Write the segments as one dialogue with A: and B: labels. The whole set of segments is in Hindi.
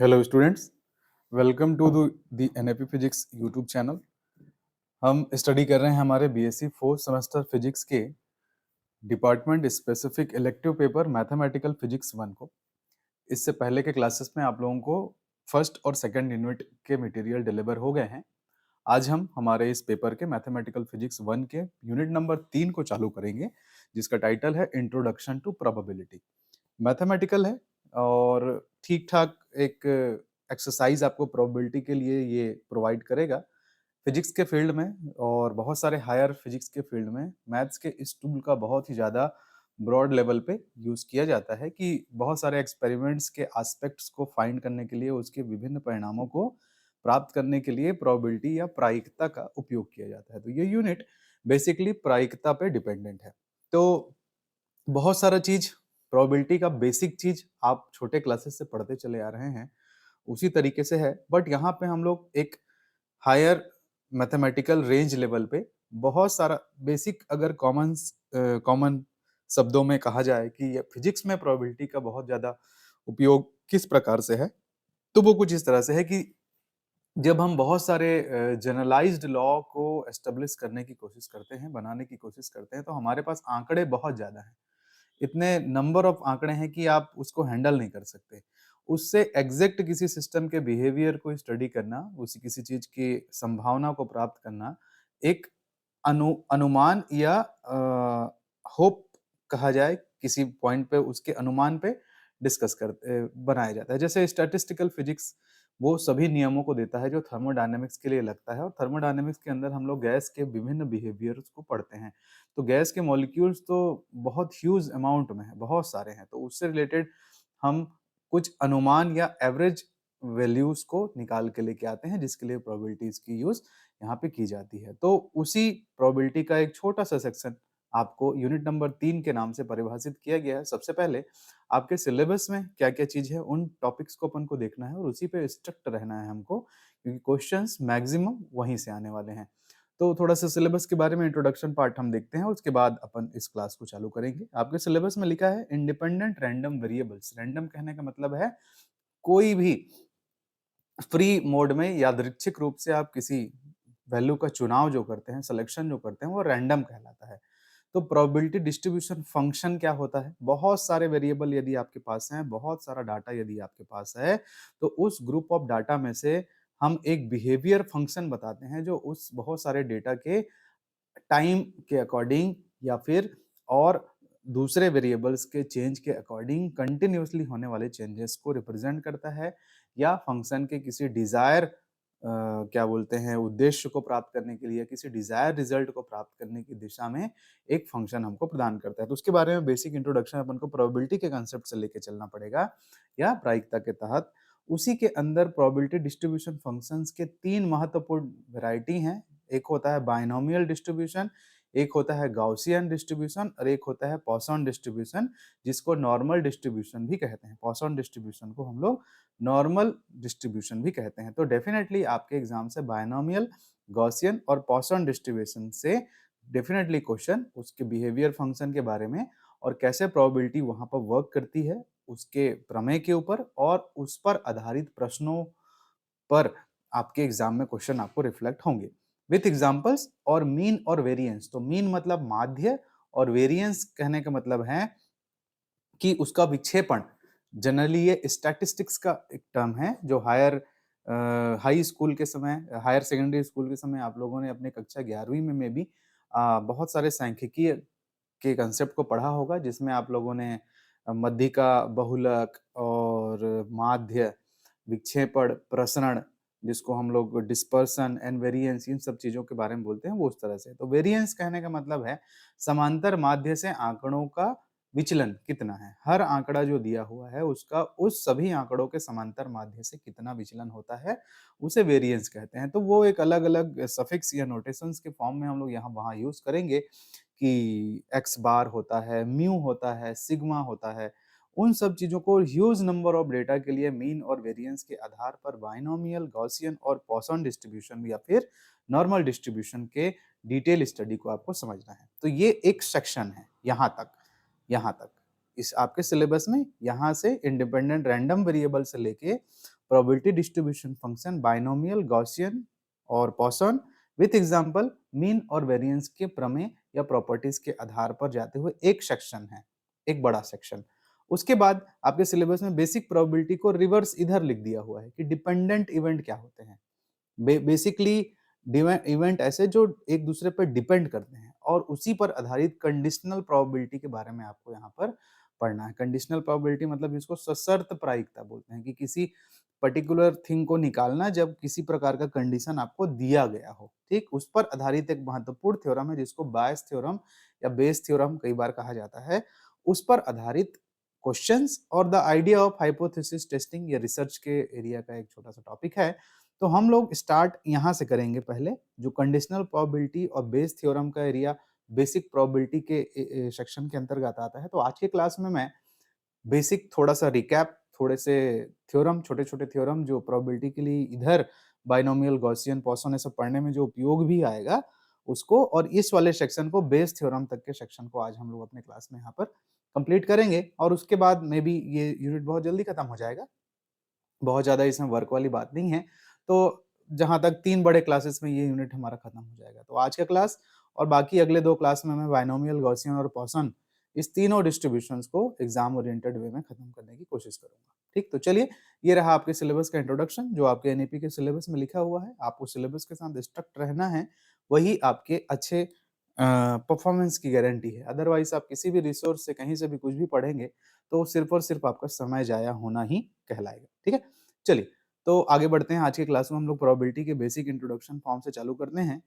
A: Hello students, welcome to the NAP physics YouTube channel. हम स्टडी कर रहे हैं हमारे बीएससी फोर्थ सेमेस्टर फिजिक्स के department specific elective paper mathematical physics 1 को। इससे पहले के क्लासेस में आप लोगों को फर्स्ट और सेकंड यूनिट के मटेरियल डिलीवर हो गए हैं। आज हम हमारे इस पेपर के मैथमेटिकल फिजिक्स 1 के यूनिट नंबर 3 को चालू करेंगे, जिसका टाइटल है इंट्रोडक्शन टू प्रोबेबिलिटी। मैथमेटिकल है और ठीक ठाक एक एक्सरसाइज आपको प्रोबेबिलिटी के लिए ये प्रोवाइड करेगा। फिजिक्स के फील्ड में और बहुत सारे हायर फिजिक्स के फील्ड में मैथ्स के इस टूल का बहुत ही ज़्यादा ब्रॉड लेवल पे यूज़ किया जाता है कि बहुत सारे एक्सपेरिमेंट्स के एस्पेक्ट्स को फाइंड करने के लिए, उसके विभिन्न परिणामों को प्राप्त करने के लिए प्रोबेबिलिटी या प्रायिकता का उपयोग किया जाता है। तो ये यूनिट बेसिकली प्रायिकता पे डिपेंडेंट है। तो बहुत सारा चीज, प्रोबेबिलिटी का बेसिक चीज आप छोटे क्लासेस से पढ़ते चले आ रहे हैं, उसी तरीके से है। बट यहाँ पे हम लोग एक हायर मैथमेटिकल रेंज लेवल पे बहुत सारा बेसिक, अगर कॉमन शब्दों में कहा जाए कि फिजिक्स में प्रोबेबिलिटी का बहुत ज्यादा उपयोग किस प्रकार से है, तो वो कुछ इस तरह से है कि जब हम बहुत सारे जनरलाइज्ड लॉ को एस्टेब्लिश करने की कोशिश करते हैं, बनाने की कोशिश करते हैं, तो हमारे पास आंकड़े बहुत ज्यादा हैं। इतने नंबर ऑफ आंकड़े हैं कि आप उसको हैंडल नहीं कर सकते। उससे एग्जैक्ट किसी सिस्टम के बिहेवियर को स्टडी करना, उसी किसी चीज की संभावना को प्राप्त करना, एक अनुमान या होप कहा जाए, किसी पॉइंट पे उसके अनुमान पे डिस्कस करते बनाया जाता है। जैसे स्टैटिस्टिकल फिजिक्स वो सभी नियमों को देता है जो थर्मोडायनेमिक्स के लिए लगता है, और थर्मोडायनेमिक्स के अंदर हम लोग गैस के विभिन्न बिहेवियर्स को पढ़ते हैं। तो गैस के मॉलिक्यूल्स तो बहुत ह्यूज अमाउंट में है, बहुत सारे हैं, तो उससे रिलेटेड हम कुछ अनुमान या एवरेज वैल्यूज को निकाल के लेके आते हैं, जिसके लिए प्रोबेबिलिटीज की यूज यहाँ पे की जाती है। तो उसी प्रोबेबिलिटी का एक छोटा सा सेक्शन आपको यूनिट नंबर 3 के नाम से परिभाषित किया गया है। सबसे पहले आपके सिलेबस में क्या क्या चीज है, उन टॉपिक्स को अपन को देखना है और उसी पे स्ट्रिक्ट रहना है हमको, क्योंकि क्वेश्चंस मैक्सिमम वहीं से आने वाले हैं। तो थोड़ा सा सिलेबस के बारे में इंट्रोडक्शन पार्ट हम देखते हैं, उसके बाद अपन इस क्लास को चालू करेंगे। आपके सिलेबस में लिखा है इंडिपेंडेंट रैंडम वेरिएबल्स। रैंडम कहने का मतलब है कोई भी फ्री मोड में यादृच्छिक रूप से आप किसी वैल्यू का चुनाव जो करते हैं, सिलेक्शन जो करते हैं, वो रैंडम कहलाता है। तो प्रोबेबिलिटी डिस्ट्रीब्यूशन फंक्शन क्या होता है? बहुत सारे वेरिएबल यदि आपके पास हैं, बहुत सारा डाटा यदि आपके पास है, तो उस ग्रुप ऑफ डाटा में से हम एक बिहेवियर फंक्शन बताते हैं जो उस बहुत सारे डेटा के टाइम के अकॉर्डिंग या फिर और दूसरे वेरिएबल्स के चेंज के अकॉर्डिंग कंटिन्यूअसली होने वाले चेंजेस को रिप्रेजेंट करता है, या फंक्शन के किसी डिजायर क्या बोलते हैं उद्देश्य को प्राप्त करने के लिए, किसी डिजायर रिजल्ट को प्राप्त करने की दिशा में एक फंक्शन हमको प्रदान करता है। तो उसके बारे में बेसिक इंट्रोडक्शन अपन को प्रोबेबिलिटी के कंसेप्ट से लेके चलना पड़ेगा, या प्रायिकता के तहत। उसी के अंदर प्रोबेबिलिटी डिस्ट्रीब्यूशन फंक्शंस के 3 महत्वपूर्ण वैरायटी हैं। एक होता है बाइनोमियल डिस्ट्रीब्यूशन, एक होता है गाउसियन डिस्ट्रीब्यूशन, और एक होता है पॉसॉन डिस्ट्रीब्यूशन, जिसको नॉर्मल डिस्ट्रीब्यूशन भी कहते हैं। पॉसॉन डिस्ट्रीब्यूशन को हम लोग नॉर्मल डिस्ट्रीब्यूशन भी कहते हैं। तो डेफिनेटली आपके एग्जाम से बाइनोमियल, गॉसियन और पॉसॉन डिस्ट्रीब्यूशन से डेफिनेटली क्वेश्चन उसके बिहेवियर फंक्शन के बारे में और कैसे प्रोबेबिलिटी वहां पर वर्क करती है, उसके प्रमेय के ऊपर और उस पर आधारित प्रश्नों पर आपके एग्जाम में क्वेश्चन आपको रिफ्लेक्ट होंगे विथ एग्जांपल्स और मीन और वेरिएंस। तो मीन मतलब माध्य, और वेरिएंस कहने का मतलब है कि उसका विक्षेपण। जनरली ये स्टैटिस्टिक्स का एक टर्म है जो हाई स्कूल के समय, हायर सेकेंडरी स्कूल के समय आप लोगों ने अपने कक्षा 11वीं में भी बहुत सारे सांख्यिकीय के कंसेप्ट को पढ़ा होगा, जिसमें आप लोगों ने मध्यिका, बहुलक और माध्य, विक्षेपण, प्रसरण, जिसको हम लोग डिस्पर्सन एंड वेरिएंस, इन सब चीजों के बारे में बोलते हैं, वो उस तरह से। तो वेरिएंस कहने का मतलब है समांतर माध्य से आंकड़ों का विचलन कितना है। हर आंकड़ा जो दिया हुआ है उसका उस सभी आंकड़ों के समांतर माध्य से कितना विचलन होता है, उसे वेरिएंस कहते हैं। तो वो एक अलग अलग सफिक्स या नोटेशंस के फॉर्म में हम लोग यहाँ वहाँ यूज करेंगे कि एक्स बार होता है, म्यू होता है, सिग्मा होता है। उन सब चीजों को ह्यूज नंबर ऑफ डेटा के लिए मीन और वेरिएंस के आधार पर बाइनोमियल, गॉसियन और पॉसॉन डिस्ट्रीब्यूशन या फिर नॉर्मल डिस्ट्रीब्यूशन के डिटेल स्टडी को आपको समझना है। तो ये एक सेक्शन है यहाँ तक इस आपके सिलेबस में। यहाँ से इंडिपेंडेंट रैंडम वेरिएबल से लेके probability distribution function binomial, Gaussian और पॉसॉन विथ एग्जांपल मीन और वेरिएंस के प्रमेय या प्रॉपर्टीज के आधार पर जाते हुए एक सेक्शन है, एक बड़ा सेक्शन। उसके बाद आपके सिलेबस में बेसिक प्रोबेबिलिटी को रिवर्स इधर लिख दिया हुआ है कि डिपेंडेंट इवेंट क्या होते हैं। बेसिकली इवेंट ऐसे जो एक दूसरे पर डिपेंड करते हैं और उसी पर आधारित कंडीशनल प्रोबेबिलिटी के बारे में आपको यहाँ पर पढ़ना है। कंडीशनल प्रोबेबिलिटी मतलब जिसको सशर्त प्रायिकता बोलते हैं कि किसी पर्टिकुलर थिंग को निकालना जब किसी प्रकार का कंडीशन आपको दिया गया हो, ठीक, उस पर आधारित एक महत्वपूर्ण थ्योरम है जिसको बायस थ्योरम या बेस थ्योरम कई बार कहा जाता है। उस पर आधारित क्वेश्चंस और the idea of hypothesis testing ये रिसर्च के एरिया का एक छोटा सा टॉपिक है। तो हम लोग स्टार्ट यहाँ से करेंगे। पहले जो कंडीशनल प्रोबेबिलिटी और बेस थ्योरम का एरिया बेसिक प्रोबेबिलिटी के सेक्शन के अंतर्गत आता है। तो आज के क्लास में मैं बेसिक थोड़ा सा रिकैप, थोड़े से थ्योरम, छोटे छोटे थ्योरम जो प्रोबेबिलिटी के लिए इधर बाइनोमियल, गॉसियन, पॉसॉन ये सब पढ़ने में जो उपयोग भी आएगा उसको, और इस वाले सेक्शन को बेस थ्योरम तक के सेक्शन को आज हम लोग अपने क्लास में यहाँ पर कंप्लीट करेंगे। और उसके बाद मे बी ये यूनिट बहुत जल्दी खत्म हो जाएगा, बहुत ज़्यादा इसमें वर्क वाली बात नहीं है। तो जहाँ तक 3 बड़े क्लासेस में ये यूनिट हमारा खत्म हो जाएगा। तो आज का क्लास और बाकी अगले 2 क्लास में मैं बाइनोमियल, गॉसियन और पॉसॉन इस तीनों डिस्ट्रीब्यूशंस को एग्जाम ओरिएंटेड वे में खत्म करने की कोशिश करूंगा। ठीक, तो चलिए ये रहा आपके सिलेबस का इंट्रोडक्शन जो आपके एनईपी के सिलेबस में लिखा हुआ है। आपको सिलेबस के साथ स्ट्रक्ट रहना है, वही आपके अच्छे परफॉर्मेंस की गारंटी है। अदरवाइज आप किसी भी रिसोर्स से कहीं से भी कुछ भी पढ़ेंगे तो सिर्फ और सिर्फ आपका समय जाया होना ही कहलाएगा। ठीक है, चलिए तो आगे बढ़ते हैं। आज के क्लास में हम लोग प्रोबेबिलिटी के बेसिक इंट्रोडक्शन फॉर्म से चालू करते हैं।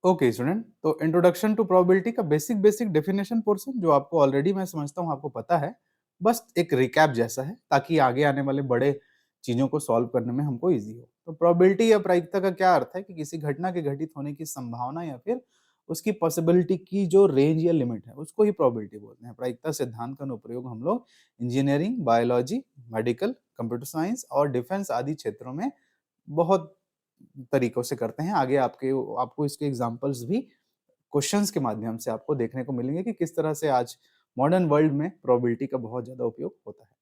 A: ओके स्टूडेंट, तो इंट्रोडक्शन टू प्रोबेबिलिटी का बेसिक डेफिनेशन पोर्शन जो आपको ऑलरेडी मैं समझता हूँ आपको पता है, बस एक रिकैप जैसा है ताकि आगे आने वाले बड़े चीजों को सॉल्व करने में हमको इजी हो। तो प्रोबेबिलिटी या प्रायिकता का क्या अर्थ है कि किसी घटना के घटित होने की संभावना या फिर उसकी पॉसिबिलिटी की जो रेंज या लिमिट है उसको ही प्रोबेबिलिटी बोलते हैं। प्रायिकता सिद्धांत का अनुप्रयोग हम लोग engineering, biology, medical, computer science और डिफेंस आदि क्षेत्रों में बहुत तरीकों से करते हैं। आगे आपको इसके एग्जांपल्स भी क्वेश्चंस के माध्यम से आपको देखने को मिलेंगे कि किस तरह से आज मॉडर्न वर्ल्ड में प्रोबेबिलिटी का बहुत ज्यादा उपयोग होता है।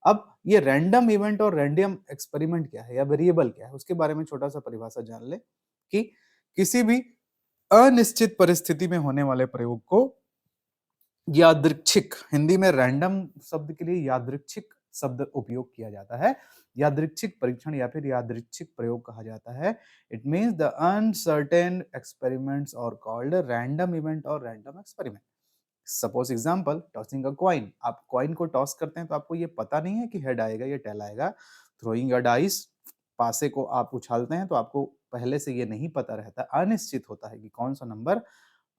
A: अब ये रैंडम इवेंट और रैंडम एक्सपेरिमेंट क्या है या वेरिएबल क्या है उसके बारे में छोटा सा परिभाषा जान ले कि किसी भी अनिश्चित परिस्थिति में होने वाले प्रयोग को यादृच्छिक, हिंदी में रैंडम शब्द के लिए यादृच्छिक शब्द उपयोग किया जाता है। यादृच्छिक परीक्षण या फिर यादृच्छिक प्रयोग कहा जाता है। It means the uncertain experiments और कॉल्ड रैंडम इवेंट और random experiment. Suppose example tossing a coin. आप कॉइन को टॉस करते हैं तो आपको ये पता नहीं है कि हेड आएगा या टेल आएगा। थ्रोइंग अ डाइस, पासे को आप उछालते हैं तो आपको पहले से ये नहीं पता रहता, अनिश्चित होता है कि कौन सा नंबर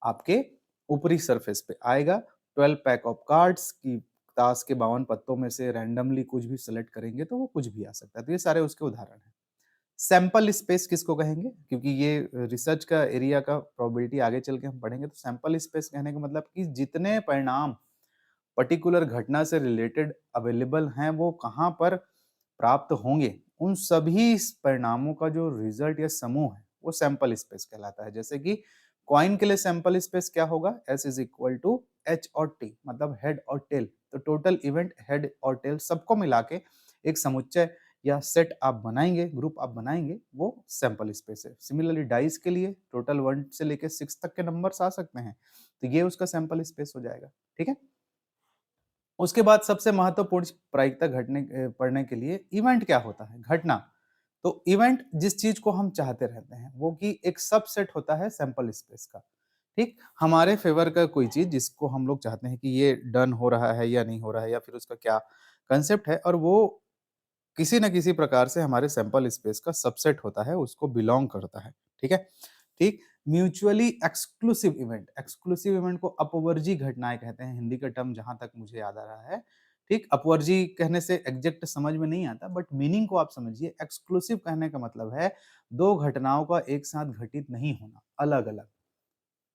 A: आपके ऊपरी सरफेस पे आएगा। 12 पैक ऑफ कार्ड्स की ताश के 52 पत्तों में से रैंडमली कुछ भी सिलेक्ट करेंगे तो वो कुछ भी आ सकता है। तो ये सारे उसके उदाहरण हैं। सैंपल स्पेस किसको कहेंगे, क्योंकि ये रिसर्च का एरिया का प्रोबेबिलिटी आगे चल के हम पढ़ेंगे। तो सैंपल स्पेस कहने का मतलब कि जितने परिणाम पर्टिकुलर घटना से रिलेटेड अवेलेबल हैं वो कहाँ पर प्राप्त होंगे, उन सभी परिणामों का जो रिजल्ट या समूह है वो सैंपल स्पेस कहलाता है। जैसे कि कॉइन के लिए सैंपल स्पेस क्या होगा, S is equal to H और टी, मतलब हेड और टेल। तो टोटल इवेंट हेड और टेल सबको मिला के एक समुच्चय या सेट आप बनाएंगे, ग्रुप आप बनाएंगे, वो सैंपल स्पेस है। सिमिलरली डाइस के लिए टोटल 1 से लेके 6 तक के नंबर्स आ सकते हैं, तो ये उसका सैंपल स्पेस हो जाएगा। ठीक है, उसके बाद सबसे महत्वपूर्ण प्रायिकता पढ़ने के लिए इवेंट क्या होता है, घटना। तो इवेंट जिस चीज को हम चाहते रहते हैं वो कि एक सबसेट होता है सैंपल स्पेस का। ठीक, हमारे फेवर का कोई चीज जिसको हम लोग चाहते हैं कि ये डन हो रहा है या नहीं हो रहा है या फिर उसका क्या कंसेप्ट है, और वो किसी न किसी प्रकार से हमारे सैंपल स्पेस का सबसेट होता है, उसको बिलोंग करता है। ठीक है, ठीक। Mutually exclusive event, exclusive event को अपवर्जी घटनाएं कहते हैं, हिंदी का टर्म जहां तक मुझे याद आ रहा है। ठीक, अपवर्जी कहने से एग्जैक्ट समझ में नहीं आता, बट मीनिंग को आप समझिए। एक्सक्लूसिव कहने का मतलब है दो घटनाओं का एक साथ घटित नहीं होना, अलग अलग।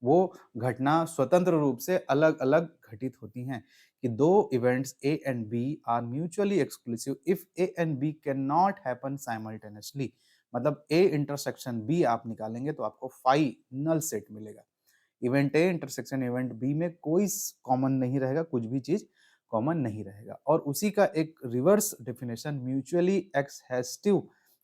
A: वो घटना स्वतंत्र रूप से अलग अलग घटित होती हैं कि दो events A and B are mutually exclusive if A and B can not happen simultaneously. मतलब ए इंटरसेक्शन बी आप निकालेंगे तो आपको फाइनल सेट मिलेगा। Event A intersection event B में कोई कॉमन नहीं रहेगा, कुछ भी चीज कॉमन नहीं रहेगा। और उसी का एक रिवर्स डेफिनेशन म्यूचुअली एक्सहेस्टिव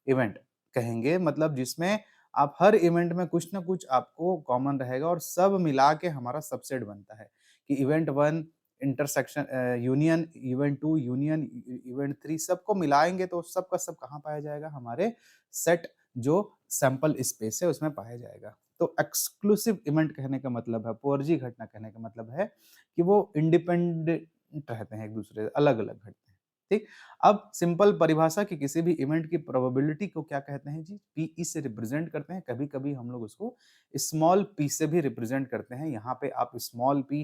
A: इवेंट कहेंगे, मतलब जिसमें आप हर इवेंट में कुछ ना कुछ आपको कॉमन रहेगा और सब मिला के हमारा सबसेट बनता है कि event 1 intersection union event 2 union event 3 सबको मिलाएंगे तो सबका सब कहाँ पाया जाएगा, हमारे सेट जो सैंपल स्पेस है उसमें पाया जाएगा। तो एक्सक्लूसिव इवेंट कहने का मतलब है, पोअर्जी घटना कहने का मतलब है कि वो इंडिपेंडेंट रहते हैं, एक दूसरे से अलग अलग घटते हैं। ठीक, अब सिंपल परिभाषा कि किसी भी इवेंट की प्रोबेबिलिटी को क्या कहते हैं जी, पीई से रिप्रेजेंट करते हैं। कभी कभी हम लोग उसको स्मॉल पी से भी रिप्रेजेंट करते हैं। यहाँ पे आप स्मॉल पी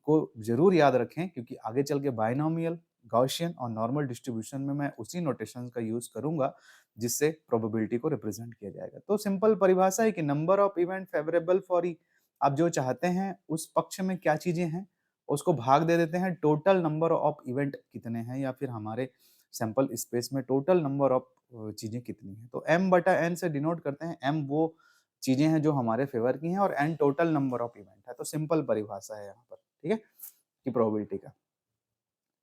A: को जरूर याद रखें क्योंकि आगे चल के बायनोमियल, गॉसियन और नॉर्मल डिस्ट्रीब्यूशन में मैं उसी नोटेशन का यूज करूंगा जिससे प्रोबेबिलिटी को रिप्रेजेंट किया जाएगा। तो सिंपल परिभाषा है कि number of event favourable for E, आप जो चाहते हैं उस पक्ष में क्या चीजें हैं उसको भाग दे देते हैं टोटल नंबर ऑफ इवेंट कितने हैं, या फिर हमारे सैंपल स्पेस में टोटल नंबर ऑफ चीजें कितनी हैं। तो m बटा n से डिनोट करते हैं, m वो चीजें हैं जो हमारे फेवर की हैं और n total number of event है। तो सिंपल परिभाषा है यहाँ पर, ठीक है, कि प्रोबेबिलिटी का।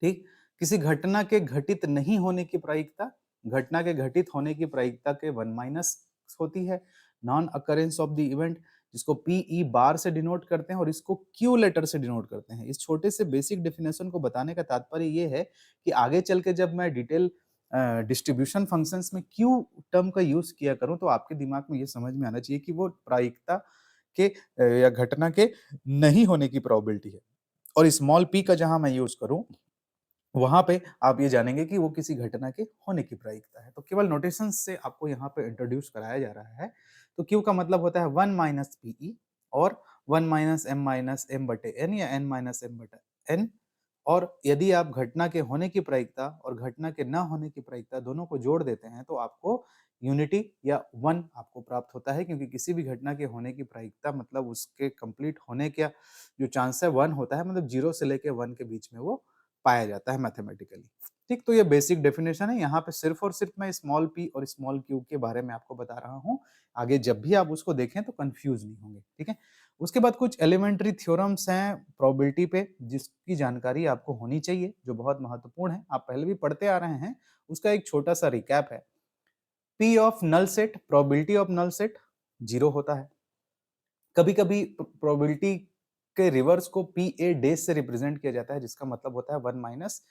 A: ठीक, किसी घटना के घटित नहीं होने की प्रायिकता, घटना के घटित होने की प्रायिकता के 1 माइनस होती है। Non occurrence of the event, जिसको पीई बार से डिनोट करते हैं और इसको क्यू लेटर से डिनोट करते हैं। इस छोटे से बेसिक डेफिनेशन को बताने का तात्पर्य ये है कि आगे चल के जब मैं डिटेल डिस्ट्रीब्यूशन फंक्शंस में क्यू टर्म का यूज किया करूं तो आपके दिमाग में ये समझ में आना चाहिए कि वो प्रायिकता के या घटना के नहीं होने की प्रोबेबिलिटी है। और स्मॉल पी का जहां मैं यूज करूं वहां पे आप ये जानेंगे कि वो किसी घटना के होने की प्रायिकता है। तो केवल नोटेशन से आपको यहाँ पे इंट्रोड्यूस कराया जा रहा है। तो क्यू का मतलब होता है 1 माइनस पीई और 1 माइनस एम माइनस एम बटे एन या एन माइनस एम बटे एन। और यदि आप घटना के होने की प्रायिकता और घटना के न होने की प्रायिकता दोनों को जोड़ देते हैं तो आपको यूनिटी या 1 आपको प्राप्त होता है, क्योंकि किसी भी घटना के होने की प्रायिकता मतलब उसके कंप्लीट होने का जो चांस है 1 होता है, मतलब 0 से लेके 1 के बीच में वो पाया जाता है मैथमेटिकली। ठीक, तो ये बेसिक डेफिनेशन है। यहाँ पे सिर्फ और सिर्फ मैं स्मॉल पी और स्मॉल क्यू के बारे में आपको बता रहा हूँ। आगे जब भी आप उसको देखें तो कंफ्यूज नहीं होंगे, ठीक है। उसके बाद कुछ एलिमेंट्री थ्योरम्स हैं प्रोबेबिलिटी पे जिसकी जानकारी आपको होनी चाहिए, जो बहुत महत्वपूर्ण है, आप पहले भी पढ़ते आ रहे हैं। उसका एक छोटा सा रिकैप है। P of null set, probability of null set 0 होता है। कभी कभी प्रोबेबिलिटी के रिवर्स को पी ए डेज से रिप्रेजेंट किया जाता है, जिसका मतलब होता है 1 माइनस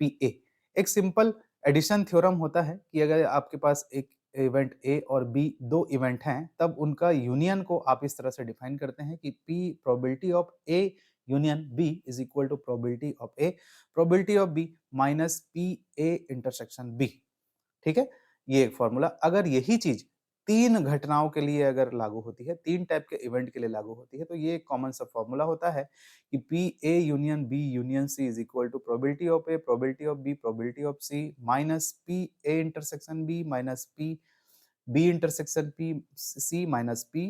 A: पी ए। एक सिंपल एडिशन थ्योरम होता है कि अगर आपके पास एक इवेंट ए और बी दो इवेंट हैं तब उनका यूनियन को आप इस तरह से डिफाइन करते हैं कि P probability of A union B is equal to probability of A probability of B minus P A intersection B. ठीक है, ये एक फॉर्मूला। अगर यही चीज 3 घटनाओं के लिए अगर लागू होती है, 3 टाइप के इवेंट के लिए लागू होती है, तो ये एक कॉमन सा फॉर्मूला होता है कि P A union B union C is equal to probability of A probability of B probability of C minus P A intersection B minus P B intersection P C minus P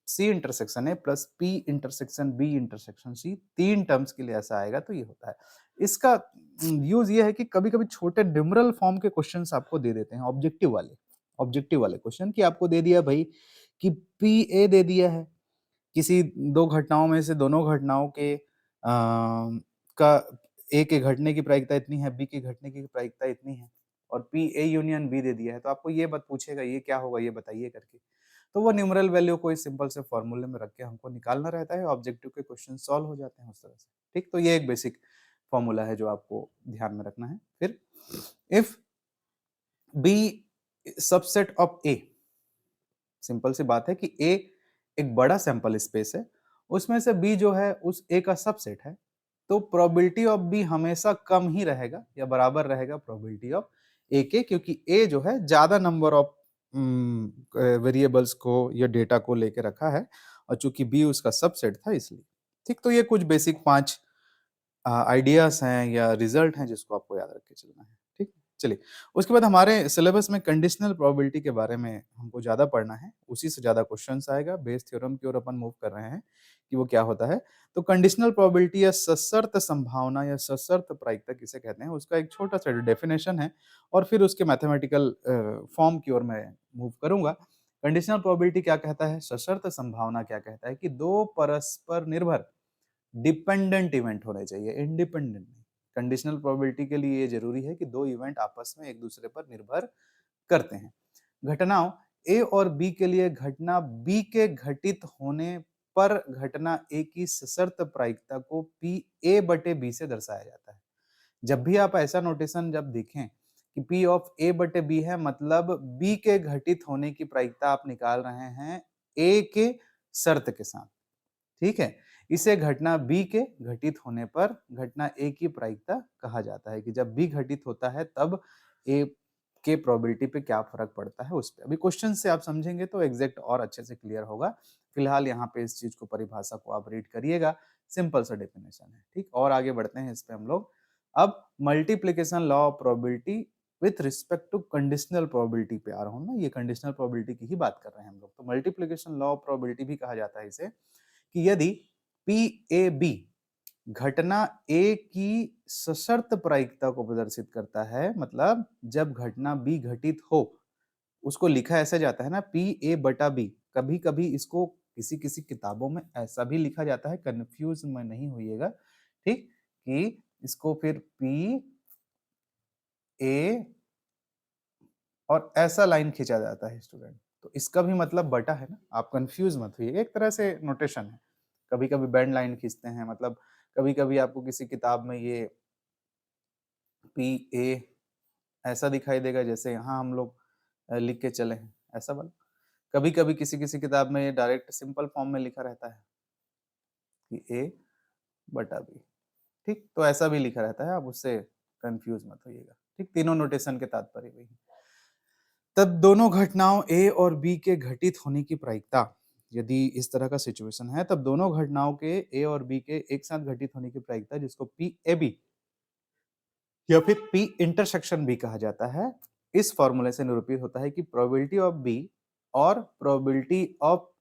A: C intersection A plus P intersection B intersection C. 3 terms के लिए ऐसा आएगा तो ये होता है। इसका यूज ये है कि कभी कभी छोटे न्यूमेरल फॉर्म के क्वेश्चंस आपको दे देते हैं, ऑब्जेक्टिव वाले क्वेश्चन कि आपको दे दिया भाई कि पी ए दे दिया है, किसी दो घटनाओं में से दोनों घटनाओं के का ए के घटने की प्रायिकता इतनी है, बी के घटने की प्रायिकता इतनी है, और पी ए यूनियन बी दे दिया है, तो आपको ये बात पूछेगा ये क्या होगा ये बताइए करके। तो वो न्यूमेरल वैल्यू को इस सिंपल से फॉर्मूले में रख के हमको निकालना रहता है, ऑब्जेक्टिव के क्वेश्चन सॉल्व हो जाते हैं उस तरह से। ठीक, तो ये एक बेसिक फॉर्मूला है जो आपको ध्यान में रखना है। फिर if B subset of A, simple सी बात है कि ए एक बड़ा सैंपल स्पेस है, उसमें से बी जो है उस ए का सबसेट है, तो प्रोबेबिलिटी ऑफ बी हमेशा कम ही रहेगा या बराबर रहेगा प्रोबेबिलिटी ऑफ ए के, क्योंकि ए जो है ज्यादा नंबर ऑफ वेरिएबल्स को या डेटा को लेके रखा है और चूंकि बी उसका सबसेट था इसलिए। ठीक, तो ये कुछ बेसिक 5 आइडियाज हैं या रिजल्ट हैं जिसको आपको याद रख के चलना है। ठीक, चलिए उसके बाद हमारे सिलेबस में कंडीशनल प्रोबेबिलिटी के बारे में हमको ज्यादा पढ़ना है, उसी से ज्यादा क्वेश्चंस आएगा। बेस थ्योरम की ओर अपन मूव कर रहे हैं कि वो क्या होता है। तो कंडीशनल प्रोबेबिलिटी या सशर्त संभावना या सशर्त प्रायिकता किसे कहते हैं, उसका एक छोटा सा डेफिनेशन है और फिर उसके मैथमेटिकल फॉर्म की ओर मैं मूव करूंगा। कंडीशनल प्रोबेबिलिटी क्या कहता है, सशर्त संभावना क्या कहता है कि दो परस्पर निर्भर डिपेंडेंट इवेंट होने चाहिए, इंडिपेंडेंट नहीं। कंडीशनल प्रोबेबिलिटी के लिए ये जरूरी है कि दो इवेंट आपस में एक दूसरे पर निर्भर करते हैं। घटनाओं ए और बी के लिए घटना बी के घटित होने पर घटना ए की सशर्त प्रायिकता को पी ए बटे बी से दर्शाया जाता है। जब भी आप ऐसा नोटेशन जब देखें कि P ऑफ A बटे B है, मतलब B के घटित होने की प्रायिकता आप निकाल रहे हैं A के शर्त के साथ, ठीक है। इसे घटना B के घटित होने पर घटना A की प्रायिकता कहा जाता है कि जब B घटित होता है तब A के प्रोबेबिलिटी पे क्या फर्क पड़ता है उस पे। अभी क्वेश्चन से आप समझेंगे तो एग्जैक्ट और अच्छे से क्लियर होगा। फिलहाल यहाँ पे इस चीज को, परिभाषा को आप रीड करिएगा, सिंपल सा डेफिनेशन है, ठीक। और आगे बढ़ते हैं इस पे हम लोग। अब multiplication law of probability with respect to conditional probability पे आ रहा हूँ ना, ये कंडीशनल प्रोबेबिलिटी की ही बात कर रहे हैं हम लोग। तो मल्टीप्लिकेशन लॉ ऑफ प्रोबेबिलिटी भी कहा जाता है इसे, कि यदि पी ए बी घटना ए की सशर्त प्रायिकता को प्रदर्शित करता है, मतलब जब घटना बी घटित हो, उसको लिखा ऐसे जाता है ना पी ए बटा बी। कभी कभी इसको किसी किसी किताबों में ऐसा भी लिखा जाता है, कंफ्यूज में नहीं होइएगा, ठीक, कि इसको फिर पी ए और ऐसा लाइन खींचा जाता है स्टूडेंट, तो इसका भी मतलब बटा है ना, आप कंफ्यूज मत होइएगा, एक तरह से नोटेशन है। कभी कभी बैंड लाइन खींचते हैं, मतलब कभी कभी आपको किसी किताब में ये पी ए ऐसा दिखाई देगा जैसे यहाँ हम लोग लिख के चले हैं, ऐसा वाला। कभी कभी किसी किसी किताब में ये डायरेक्ट सिंपल फॉर्म में लिखा रहता है कि ए बटा बी, ठीक। तो ऐसा भी लिखा रहता है, आप उससे कंफ्यूज मत होइएगा, ठीक। तीनों नोटेशन के तात्पर्य वही है। तब दोनों घटनाओं ए और बी के घटित होने की प्रायिकता, यदि इस तरह का सिचुएशन है, तब दोनों घटनाओं के ए और बी के एक साथ घटित होने की प्रायिकता, जिसको पी ए बी या फिर पी इंटरसेक्शन बी कहा जाता है, इस फॉर्मूले से निरूपित होता है कि प्रोबेबिलिटी ऑफ बी और प्रोबेबिलिटी ऑफ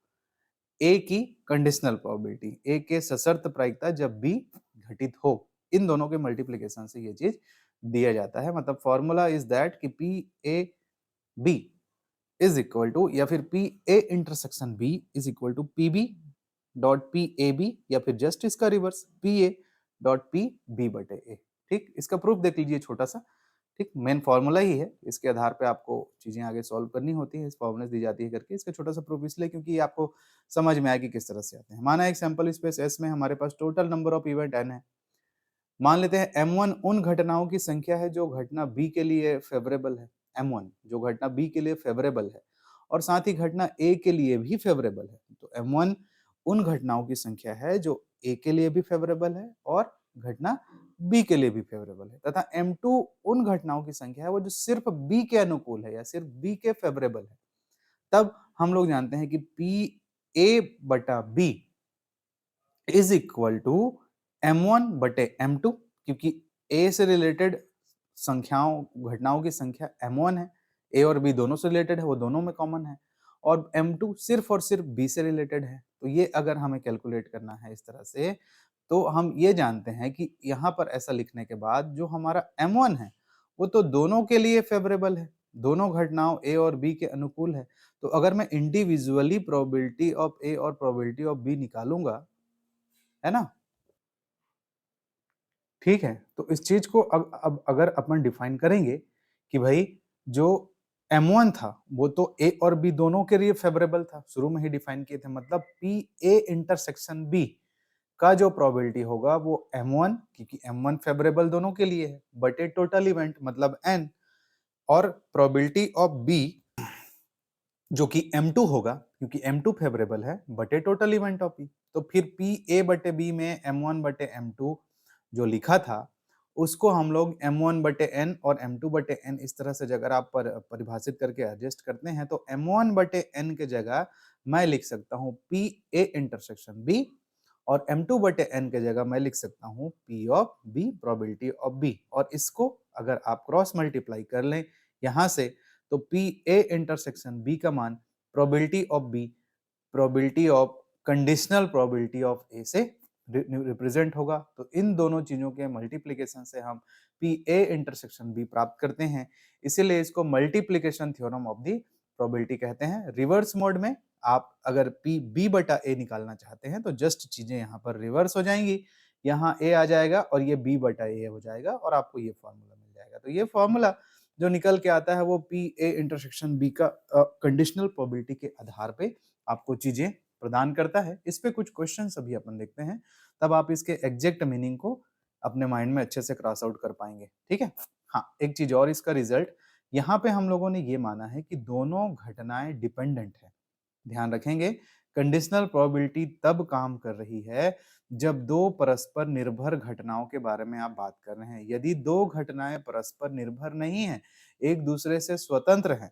A: ए की कंडीशनल प्रोबेबिलिटी, ए के सशर्त प्रायिकता जब बी घटित हो, इन दोनों के मल्टीप्लिकेशन से ये चीज दिया जाता है। मतलब फॉर्मूला इज दैट कि P A B is equal to, या फिर P A intersection B is equal to P B dot P A B, या फिर जस्ट इसका reverse P A dot P B बटे ए, ठीक। इसका प्रूफ देख लीजिए छोटा सा, ठीक। मेन फॉर्मूला ही है, इसके आधार पे आपको चीजें आगे सॉल्व करनी होती है, इस फॉर्मूले दी जाती है करके। इसका छोटा सा प्रूफ इसलिए क्योंकि ये आपको समझ में आएगी किस तरह से आते हैं। माना एक सैंपल स्पेस एस में हमारे पास total number of event N है। मान लेते हैं M1 उन घटनाओं की संख्या है जो घटना B के लिए फेवरेबल है। M1 जो घटना B के लिए फेवरेबल है और साथ ही घटना A के लिए भी फेवरेबल है। तो M1 उन घटनाओं की संख्या है जो A के लिए भी फेवरेबल है और घटना B के लिए भी फेवरेबल है, तथा M2 उन घटनाओं की संख्या है वो जो सिर्फ B के अनुकूल है या सिर्फ B के फेवरेबल है। तब हम लोग जानते हैं कि PA बटा B is equal to M1 बटे M2, क्योंकि A से रिलेटेड संख्याओं घटनाओं की संख्या M1 है, A और B दोनों से रिलेटेड है, वो दोनों में कॉमन है, और M2 सिर्फ और सिर्फ B से रिलेटेड है। तो ये अगर हमें कैलकुलेट करना है इस तरह से, तो हम ये जानते हैं कि यहाँ पर ऐसा लिखने के बाद जो हमारा M1 है वो तो दोनों के लिए फेवरेबल है, दोनों घटनाओं A और B के अनुकूल है। तो अगर मैं इंडिविजुअली प्रोबेबिलिटी ऑफ A और प्रोबेबिलिटी ऑफ B निकालूंगा, है ना, ठीक है, तो इस चीज को अब अगर अपन डिफाइन करेंगे कि भाई जो M1 था वो तो A और B दोनों के लिए फेवरेबल था, शुरू में ही डिफाइन किए थे, मतलब P A इंटरसेक्शन B का जो प्रोबेबिलिटी होगा वो M1, क्योंकि M1 फेवरेबल दोनों के लिए है, बटे टोटल इवेंट मतलब N, और प्रोबेबिलिटी ऑफ B जो कि M2 होगा क्योंकि M2 फेवरेबल है, बटे टोटल इवेंट ऑफ P। तो फिर P A बटे B में M1 बटे M2 जो लिखा था उसको हम लोग M1 बटे N और M2 बटे N इस तरह से अगर आप परिभाषित करके एडजस्ट करते हैं तो M1 बटे N के जगह मैं लिख सकता हूँ P A इंटरसेक्शन B, और M2 बटे N के जगह मैं लिख सकता हूँ P of B probability of B। और इसको अगर आप क्रॉस मल्टीप्लाई कर लें यहाँ से, तो P A इंटरसेक्शन B का मान probability of B probability of conditional probability of A से रिप्रेजेंट होगा। तो इन दोनों चीजों के मल्टीप्लिकेशन से हम P A इंटरसेक्शन B प्राप्त करते हैं, इसीलिए इसको multiplication theorem of the probability कहते हैं। रिवर्स मोड में आप अगर P B बटा A निकालना चाहते हैं तो जस्ट चीजें यहाँ पर रिवर्स हो जाएंगी, यहाँ ए आ जाएगा और ये बी बटा ए हो जाएगा और आपको ये फॉर्मूला मिल जाएगा। तो ये फॉर्मूला जो निकल के आता है वो पी ए इंटरसेक्शन बी का कंडीशनल प्रोबेबिलिटी के आधार पे आपको चीजें प्रदान करता है। इस पे कुछ क्वेश्चन अभी अपन देखते हैं, तब आप इसके एग्जैक्ट मीनिंग को अपने माइंड में अच्छे से क्रॉस आउट कर पाएंगे। ठीक है। हाँ, एक चीज और, इसका रिजल्ट यहाँ पे हम लोगों ने ये माना है कि दोनों घटनाएं डिपेंडेंट है। ध्यान रखेंगे, कंडीशनल प्रोबेबिलिटी तब काम कर रही है जब दो परस्पर निर्भर घटनाओं के बारे में आप बात कर रहे हैं। यदि दो घटनाएं परस्पर निर्भर नहीं है, एक दूसरे से स्वतंत्र हैं,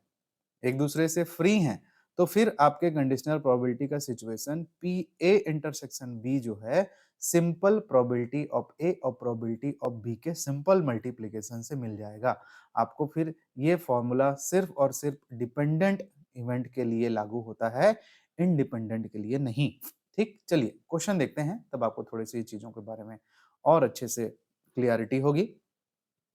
A: एक दूसरे से फ्री हैं, तो फिर आपके कंडीशनल प्रोबेबिलिटी का situation P A intersection B जो है सिंपल प्रोबेबिलिटी ऑफ ए और प्रोबेबिलिटी ऑफ बी के सिंपल मल्टीप्लिकेशन से मिल जाएगा। आपको फिर ये फॉर्मूला सिर्फ और सिर्फ डिपेंडेंट इवेंट के लिए लागू होता है, इंडिपेंडेंट के लिए नहीं। ठीक, चलिए क्वेश्चन देखते हैं, तब आपको थोड़ी सी चीजों के बारे में और अच्छे से क्लियरिटी होगी।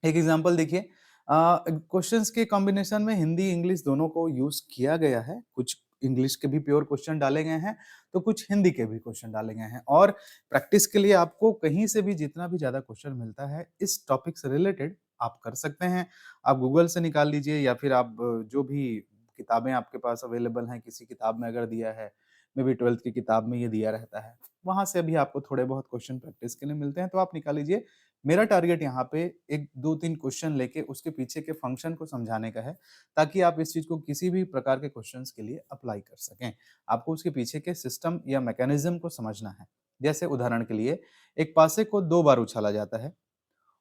A: एक एग्जांपल देखिए, क्वेश्चंस के कॉम्बिनेशन में हिंदी इंग्लिश दोनों को यूज किया गया है। कुछ इंग्लिश के भी प्योर क्वेश्चन डाले गए हैं, तो कुछ हिंदी के भी क्वेश्चन डाले गए हैं। और प्रैक्टिस के लिए आपको कहीं से भी जितना भी ज्यादा क्वेश्चन मिलता है इस टॉपिक से रिलेटेड आप कर सकते हैं। आप गूगल से निकाल लीजिए या फिर आप जो भी किताबें आपके पास अवेलेबल हैं, किसी किताब में अगर दिया है, मे बी 12th की किताब में ये दिया रहता है, वहां से भी आपको थोड़े बहुत क्वेश्चन प्रैक्टिस के लिए मिलते हैं, तो आप निकाल लीजिए। मेरा टारगेट यहाँ पे एक 2-3 क्वेश्चन लेके उसके पीछे के फंक्शन को समझाने का है, ताकि आप इस चीज को किसी भी प्रकार के क्वेश्चंस के लिए अप्लाई कर सकें। आपको उसके पीछे के सिस्टम या मैकेनिज्म को समझना है। जैसे उदाहरण के लिए, एक पासे को 2 बार उछाला जाता है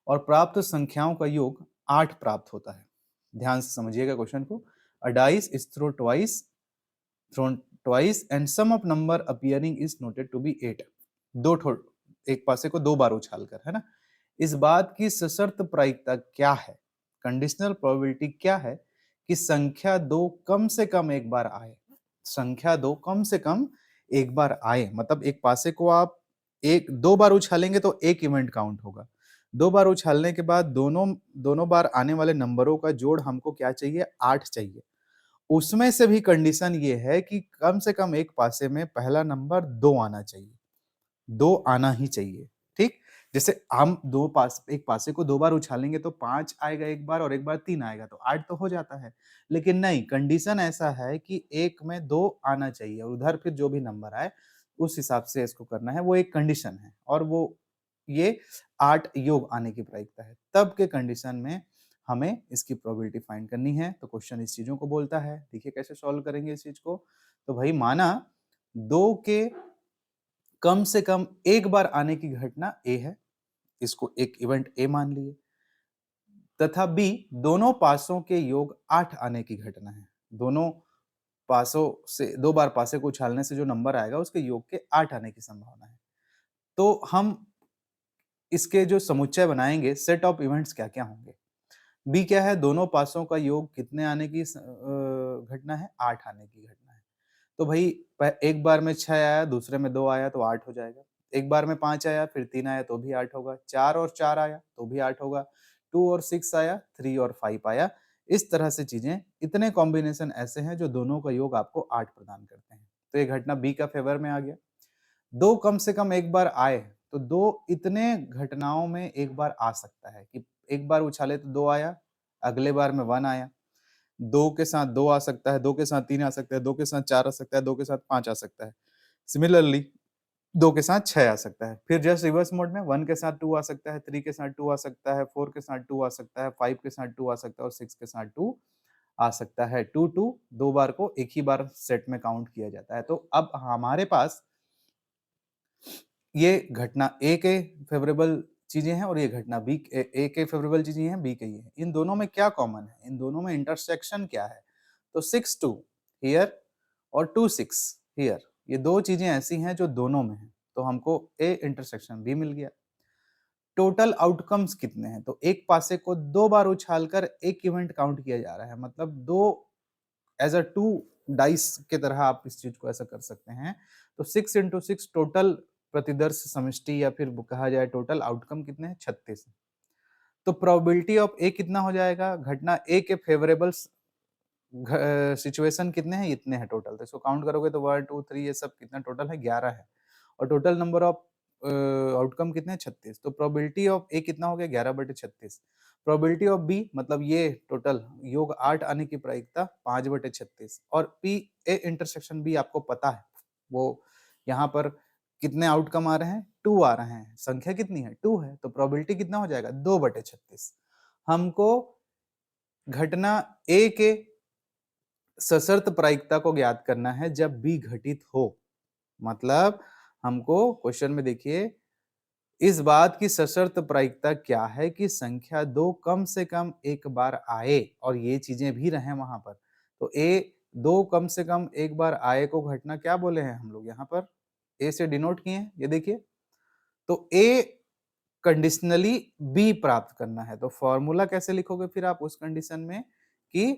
A: और प्राप्त संख्याओं का योग 8 प्राप्त होता है। ध्यान से समझिएगा क्वेश्चन को। A dice is thrown twice and sum of number appearing is noted to be 8। एक पासे को 2 बार उछालकर, है ना। इस बात की सशर्त प्रायिकता क्या है, कंडीशनल प्रोबेबिलिटी क्या है कि संख्या 2 कम से कम एक बार आए। संख्या 2 कम से कम एक बार आए, मतलब एक पासे को आप 2 बार उछालेंगे तो एक इवेंट काउंट होगा। 2 बार उछालने के बाद दोनों दोनों बार आने वाले नंबरों का जोड़ हमको क्या चाहिए, 8 चाहिए। उसमें से भी कंडीशन ये है कि कम से कम एक पासे में पहला नंबर 2 आना चाहिए, 2 आना ही चाहिए। ठीक, जैसे हम एक पासे को 2 बार उछालेंगे तो 5 आएगा एक बार और एक बार 3 आएगा, तो 8 तो हो जाता है। लेकिन नहीं, कंडीशन ऐसा है कि एक में 2 आना चाहिए और उधर फिर जो भी नंबर आए उस हिसाब से इसको करना है। वो एक कंडीशन है और वो ये 8 योग आने की प्रायिकता है। तब के कंडीशन में हमें इसकी प्रोबेबिलिटी फाइंड करनी है। तो क्वेश्चन इस चीजों को बोलता है। देखिए कैसे सॉल्व करेंगे इस चीज को। तो भाई माना 2 के कम से कम एक बार आने की घटना ए है, इसको एक इवेंट ए मान लिए, तथा बी दोनों पासों के योग 8 आने की घटना है। दोनों पासों से 2 बार पासे को उछालने से जो नंबर आएगा उसके योग के 8 आने की संभावना है। तो हम इसके जो समुच्चय बनाएंगे, सेट ऑफ इवेंट्स क्या क्या होंगे। बी क्या है, दोनों पासों का योग कितने आने की घटना है, 8 आने की घटना है। तो भाई एक बार में 6 आया, दूसरे में 2 आया तो 8 हो जाएगा। एक बार में 5 आया, फिर 3 आया तो भी 8 होगा। 4 और 4 आया तो भी 8 होगा। 2 और 6 आया, 3 और 5 आया। इस तरह से चीजें, इतने कॉम्बिनेशन ऐसे हैं जो दोनों का योग आपको 8 प्रदान करते हैं। तो ये घटना बी का फेवर में आ गया। 2 कम से कम एक बार आए, तो 2 इतने घटनाओं में एक बार आ सकता है कि एक बार उछाले तो 2 आया, अगले बार में 1 आया। 2 के साथ 2 आ सकता है, 2 के साथ 3 आ सकता है, 2 के साथ 4 आ सकता है, 2 के साथ 5 आ सकता है। सिमिलरली 2 के साथ 6 आ सकता है। फिर जस्ट रिवर्स मोड में 1 के साथ 2 आ सकता है, 3 के साथ 2 आ सकता है, 4 के साथ 2 आ सकता है, 5 के साथ 2 आ सकता है और 6 के साथ 2 आ सकता है। 2 2 2 बार को एक ही बार सेट में काउंट किया जाता है। तो अब हमारे पास ये घटना ए के फेवरेबल चीजें हैं और ये घटना बी ए के फेवरेबल चीजें हैं, बी के ये हैं। इन दोनों में क्या कॉमन है, इन दोनों में इंटरसेक्शन क्या है। तो 6 2 हियर और 2 6 हियर, ये दो चीजें ऐसी हैं जो दोनों में हैं। तो हमको ए इंटरसेक्शन बी मिल गया। टोटल आउटकम्स कितने हैं, तो एक पासे को 2 बार उछालकर एक इवेंट काउंट किया जा रहा है, मतलब 2 एज अ 2 डाइस के तरह आप इस चीज को ऐसा कर सकते हैं। तो 6 इंटू 6 टोटल प्रतिदर्श समष्टि या फिर कहा जाए टोटल आउटकम कितने हैं, 36। तो प्रोबेबिलिटी ऑफ ए कितना हो जाएगा, घटना ए के फेवरेबल सिचुएशन कितने हैं, इतने हैं टोटल। तो इसको काउंट करोगे तो 1 2 3 ये सब कितना टोटल है, 11 है। और टोटल नंबर ऑफ आउटकम कितने हैं 36, तो प्रोबेबिलिटी ऑफ ए कितना हो गया 11/36। प्रोबेबिलिटी ऑफ बी मतलब ये टोटल योग 8 आने की प्रायिकता 5/36, और पी ए इंटरसेक्शन बी आपको पता है वो यहाँ पर कितने आउटकम आ रहे हैं 2 आ रहे हैं, संख्या कितनी है 2 है, तो प्रोबेबिलिटी कितना हो जाएगा 2/36। हमको घटना ए के सशर्त प्रायिकता को ज्ञात करना है जब बी घटित हो, मतलब हमको क्वेश्चन में देखिए इस बात की सशर्त प्रायिकता क्या है कि संख्या 2 कम से कम एक बार आए, और ये चीजें भी रहे वहां पर, तो ए 2 कम से कम एक बार आए को घटना क्या बोले हैं हम लोग यहाँ पर ए से डिनोट किए हैं, ये देखिए, तो ए कंडीशनली बी प्राप्त करना है, तो फॉर्मूला कैसे लिखोगे फिर आप उस कंडीशन में कि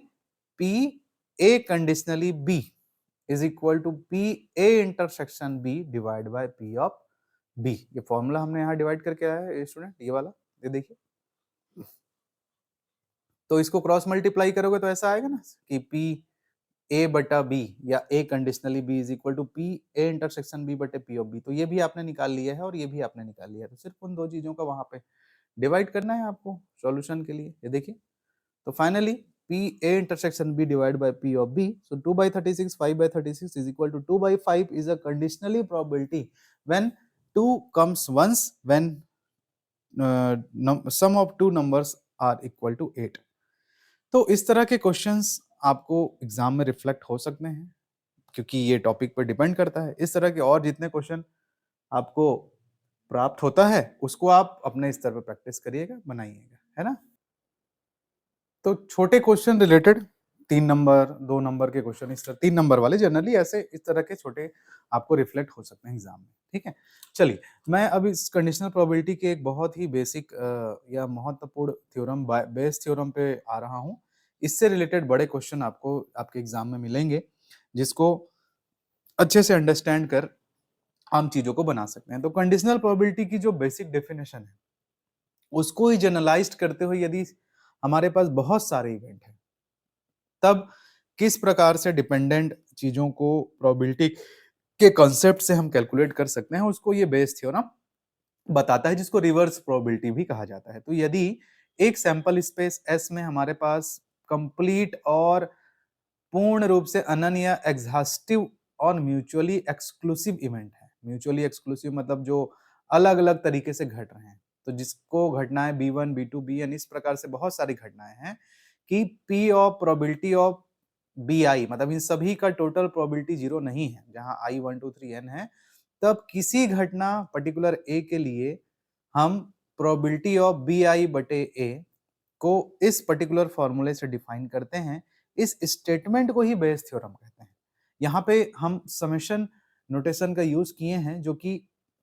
A: P A conditionally B is equal to P A intersection B divide by P of B. ये फॉर्मूला हमने यहाँ डिवाइड करके आया है स्टूडेंट, ये वाला, ये देखिए, तो इसको क्रॉस मल्टीप्लाई करोगे तो ऐसा आएगा ना कि पी ए बटा बी या A conditionally B is equal to P A intersection B बटे पी ऑफ बी, तो ये भी आपने निकाल लिया है और ये भी आपने निकाल लिया है, तो सिर्फ उन दो चीजों का वहां पे डिवाइड करना है आपको सॉल्यूशन के लिए। ये देखिए, तो finally P A intersection B divide by P of B, so 2/36 5/36 is equal to 2/5 is a conditionally probability when 2 comes once when sum of two numbers are equal to 8। तो इस तरह के क्वेश्चंस आपको एग्जाम में रिफ्लेक्ट हो सकते हैं क्योंकि ये टॉपिक पर डिपेंड करता है। इस तरह के और जितने क्वेश्चन आपको प्राप्त होता है उसको आप अपने स्तर पर प्रैक्टिस करिएगा, बनाइएगा, है ना। तो छोटे क्वेश्चन रिलेटेड 3 नंबर 2 नंबर के क्वेश्चन, इस तरह 3 नंबर वाले जनरली ऐसे इस तरह के छोटे आपको रिफ्लेक्ट हो सकते हैं एग्जाम में, ठीक है। चलिए, मैं अब इस कंडीशनल प्रोबेबिलिटी के एक बहुत ही बेसिक या महत्वपूर्ण थ्योरम बेस थ्योरम पे आ रहा हूँ। इससे रिलेटेड बड़े क्वेश्चन आपको आपके एग्जाम में मिलेंगे जिसको अच्छे से अंडरस्टैंड कर हम चीजों को बना सकते हैं। तो कंडीशनल प्रोबेबिलिटी की जो बेसिक डेफिनेशन है उसको ही जनरलाइज्ड करते हुए यदि हमारे पास बहुत सारे इवेंट हैं तब किस प्रकार से डिपेंडेंट चीजों को प्रोबेबिलिटी के कॉन्सेप्ट से हम कैलकुलेट कर सकते हैं, उसको ये बेस थ्योरम बताता है, जिसको रिवर्स प्रोबेबिलिटी भी कहा जाता है। तो यदि एक सैंपल स्पेस S में हमारे पास कंप्लीट और पूर्ण रूप से अनन्य एग्जॉस्टिव और म्यूचुअली एक्सक्लूसिव इवेंट है, म्यूचुअली एक्सक्लूसिव मतलब जो अलग अलग तरीके से घट रहे हैं, तो जिसको घटनाएं B1 B2 Bn इस प्रकार से बहुत सारी घटनाएं हैं कि P of probability of BI मतलब इन सभी का टोटल प्रोबेबिलिटी 0 नहीं है, जहां I 1 2 3 n है, तब किसी घटना पर्टिकुलर A के लिए हम प्रोबेबिलिटी ऑफ BI बटे A को इस पर्टिकुलर फॉर्मूले से डिफाइन करते हैं। इस स्टेटमेंट को ही बेस थ्योरम कहते हैं। यहाँ पे हम समेशन नोटेशन का यूज किए हैं जो कि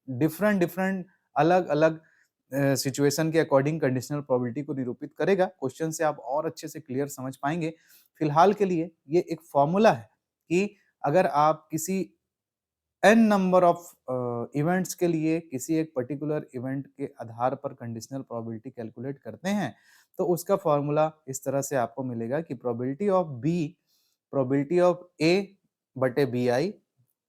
A: डिफरेंट अलग अलग सिचुएशन के अकॉर्डिंग कंडीशनल प्रोबेबिलिटी को निरूपित करेगा। क्वेश्चन से आप और अच्छे से क्लियर समझ पाएंगे। फिलहाल के लिए ये एक फॉर्मूला है कि अगर आप किसी n नंबर ऑफ इवेंट्स के लिए किसी एक पर्टिकुलर इवेंट के आधार पर कंडीशनल प्रोबेबिलिटी कैलकुलेट करते हैं तो उसका फॉर्मूला इस तरह से आपको मिलेगा कि probability of B probability of A बटे बी आई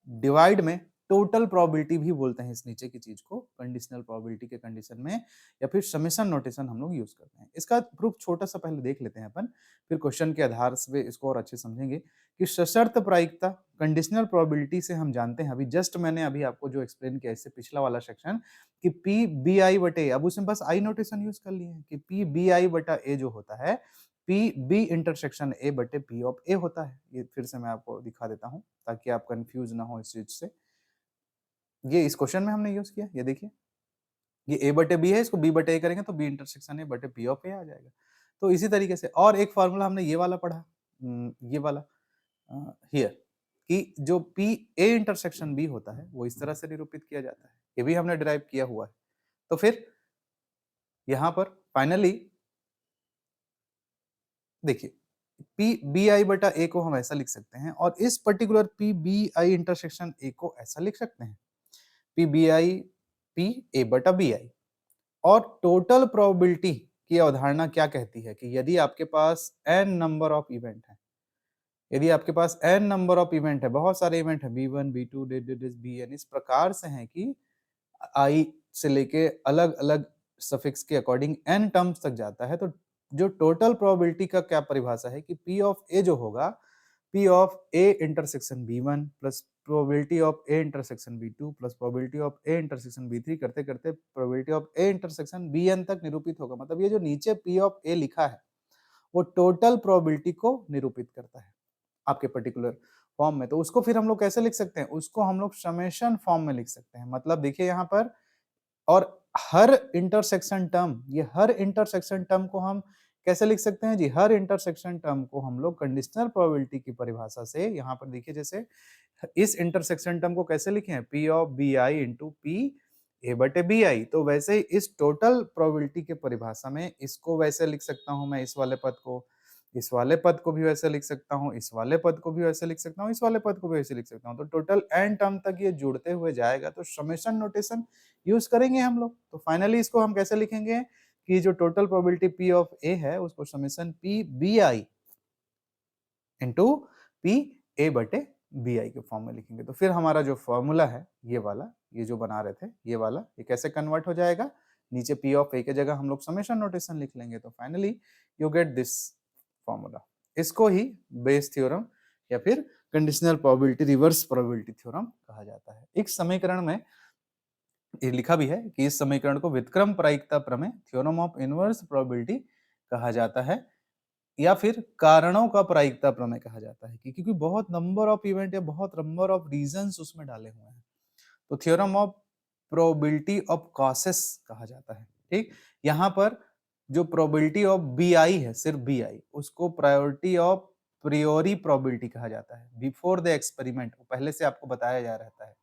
A: डिवाइड में टोटल प्रोबेबिलिटी भी बोलते हैं इस नीचे की चीज को कंडीशनल प्रोबेबिलिटी के कंडीशन में, या फिर समेशन नोटेशन हम लोग यूज करते हैं। इसका प्रूफ छोटा सा पहले देख लेते हैं अपन, फिर क्वेश्चन के आधार से इसको और अच्छे समझेंगे कि सशर्त प्रायिकता कंडीशनल प्रोबेबिलिटी से हम जानते हैं, अभी जस्ट मैंने अभी आपको जो एक्सप्लेन किया इससे पिछला वाला सेक्शन कि पी बी आई बटे, अब उसमें बस आई नोटेशन यूज कर लिए हैं कि पी बी आई बटा ए जो होता है पी बी इंटरसेक्शन ए बटे पी ऑफ ए होता है। ये फिर से मैं आपको दिखा देता हूं ताकि आप कंफ्यूज ना हो इस चीज से। ये इस क्वेश्चन में हमने यूज किया, ये देखिए ये ए बटे बी है, इसको बी बटे ए करेंगे तो बी इंटरसेक्शन ए बटे पी ऑफ ए आ जाएगा। तो इसी तरीके से और एक फॉर्मूला हमने ये वाला पढ़ा, ये वाला हियर कि जो पी ए इंटरसेक्शन बी होता है वो इस तरह से निरूपित किया जाता है, ये भी हमने डिराइव किया हुआ है। तो फिर यहां पर फाइनली देखिए पी बी आई बटा ए को हम ऐसा लिख सकते हैं और इस particular P B I intersection A को ऐसा लिख सकते हैं P B I P A बटा बी आई। और टोटल प्रोबेबिलिटी की अवधारणा क्या कहती है कि यदि आपके पास n नंबर ऑफ इवेंट है, यदि आपके पास n नंबर ऑफ इवेंट है, बहुत सारे इवेंट है B1 B2 बी एन इस प्रकार से हैं कि i से लेके अलग अलग सफिक्स के अकॉर्डिंग n टर्म्स तक जाता है, तो जो टोटल प्रोबेबिलिटी का क्या परिभाषा है कि p ऑफ a जो होगा, p of a intersection b1 plus probability of a intersection b2 plus probability of a intersection b3 करते करते probability of a intersection bn तक निरूपित होगा। मतलब ये जो नीचे p ऑफ a लिखा है वो टोटल प्रोबेबिलिटी को निरूपित करता है आपके पर्टिकुलर फॉर्म में। तो उसको फिर हम लोग कैसे लिख सकते हैं, उसको हम लोग समेशन फॉर्म में लिख सकते हैं। मतलब देखिए यहाँ पर, और हर इंटरसेक्शन टर्म, ये हर इंटरसेक्शन टर्म को हम कैसे लिख सकते हैं जी, हर इंटरसेक्शन टर्म को हम लोग कंडीशनल प्रोबेबिलिटी की परिभाषा से, यहाँ पर देखिए जैसे इस इंटरसेक्शन टर्म को कैसे लिखे हैं, p of B I into P A बटे बी आई, तो वैसे ही इस टोटल प्रोबेबिलिटी के परिभाषा में इसको वैसे लिख सकता हूं मैं, इस वाले पद को, इस वाले पद को भी वैसे लिख सकता हूं, इस वाले पद को भी वैसे लिख सकता हूं, इस वाले पद को भी वैसे लिख सकता हूं। तो टोटल एन टर्म तक ये जुड़ते हुए जाएगा, तो समेशन नोटेशन यूज करेंगे हम लोग। तो फाइनली इसको हम कैसे लिखेंगे कि जो total probability P of A है उसको summation P B I into P A बटे बी आई के फॉर्म में लिखेंगे। तो फिर हमारा जो फॉर्मूला है ये वाला, ये जो बना रहे थे ये वाला, ये कैसे कन्वर्ट हो जाएगा, नीचे पी ऑफ ए के जगह हम लोग समेशन नोटेशन लिख लेंगे। तो finally you get this formula. इसको ही बेस थ्योरम या फिर conditional probability reverse probability theorem कहा जाता है। इस समीकरण में ये लिखा भी है कि इस समीकरण को व्युत्क्रम प्रायिकता प्रमेय, थ्योरम ऑफ इनवर्स प्रोबेबिलिटी कहा जाता है, या फिर कारणों का प्रायिकता प्रमेय कहा जाता है, क्योंकि बहुत नंबर ऑफ इवेंट या बहुत नंबर ऑफ रीजंस उसमें डाले हुए हैं। तो theorem of probability of causes कहा जाता है। ठीक, यहाँ पर जो प्रोबेबिलिटी ऑफ बी आई है, सिर्फ बी आई, उसको प्रायोरिटी ऑफ प्रियोरी प्रोबेबिलिटी कहा जाता है, बिफोर द एक्सपेरिमेंट, पहले से आपको बताया जा रहता है।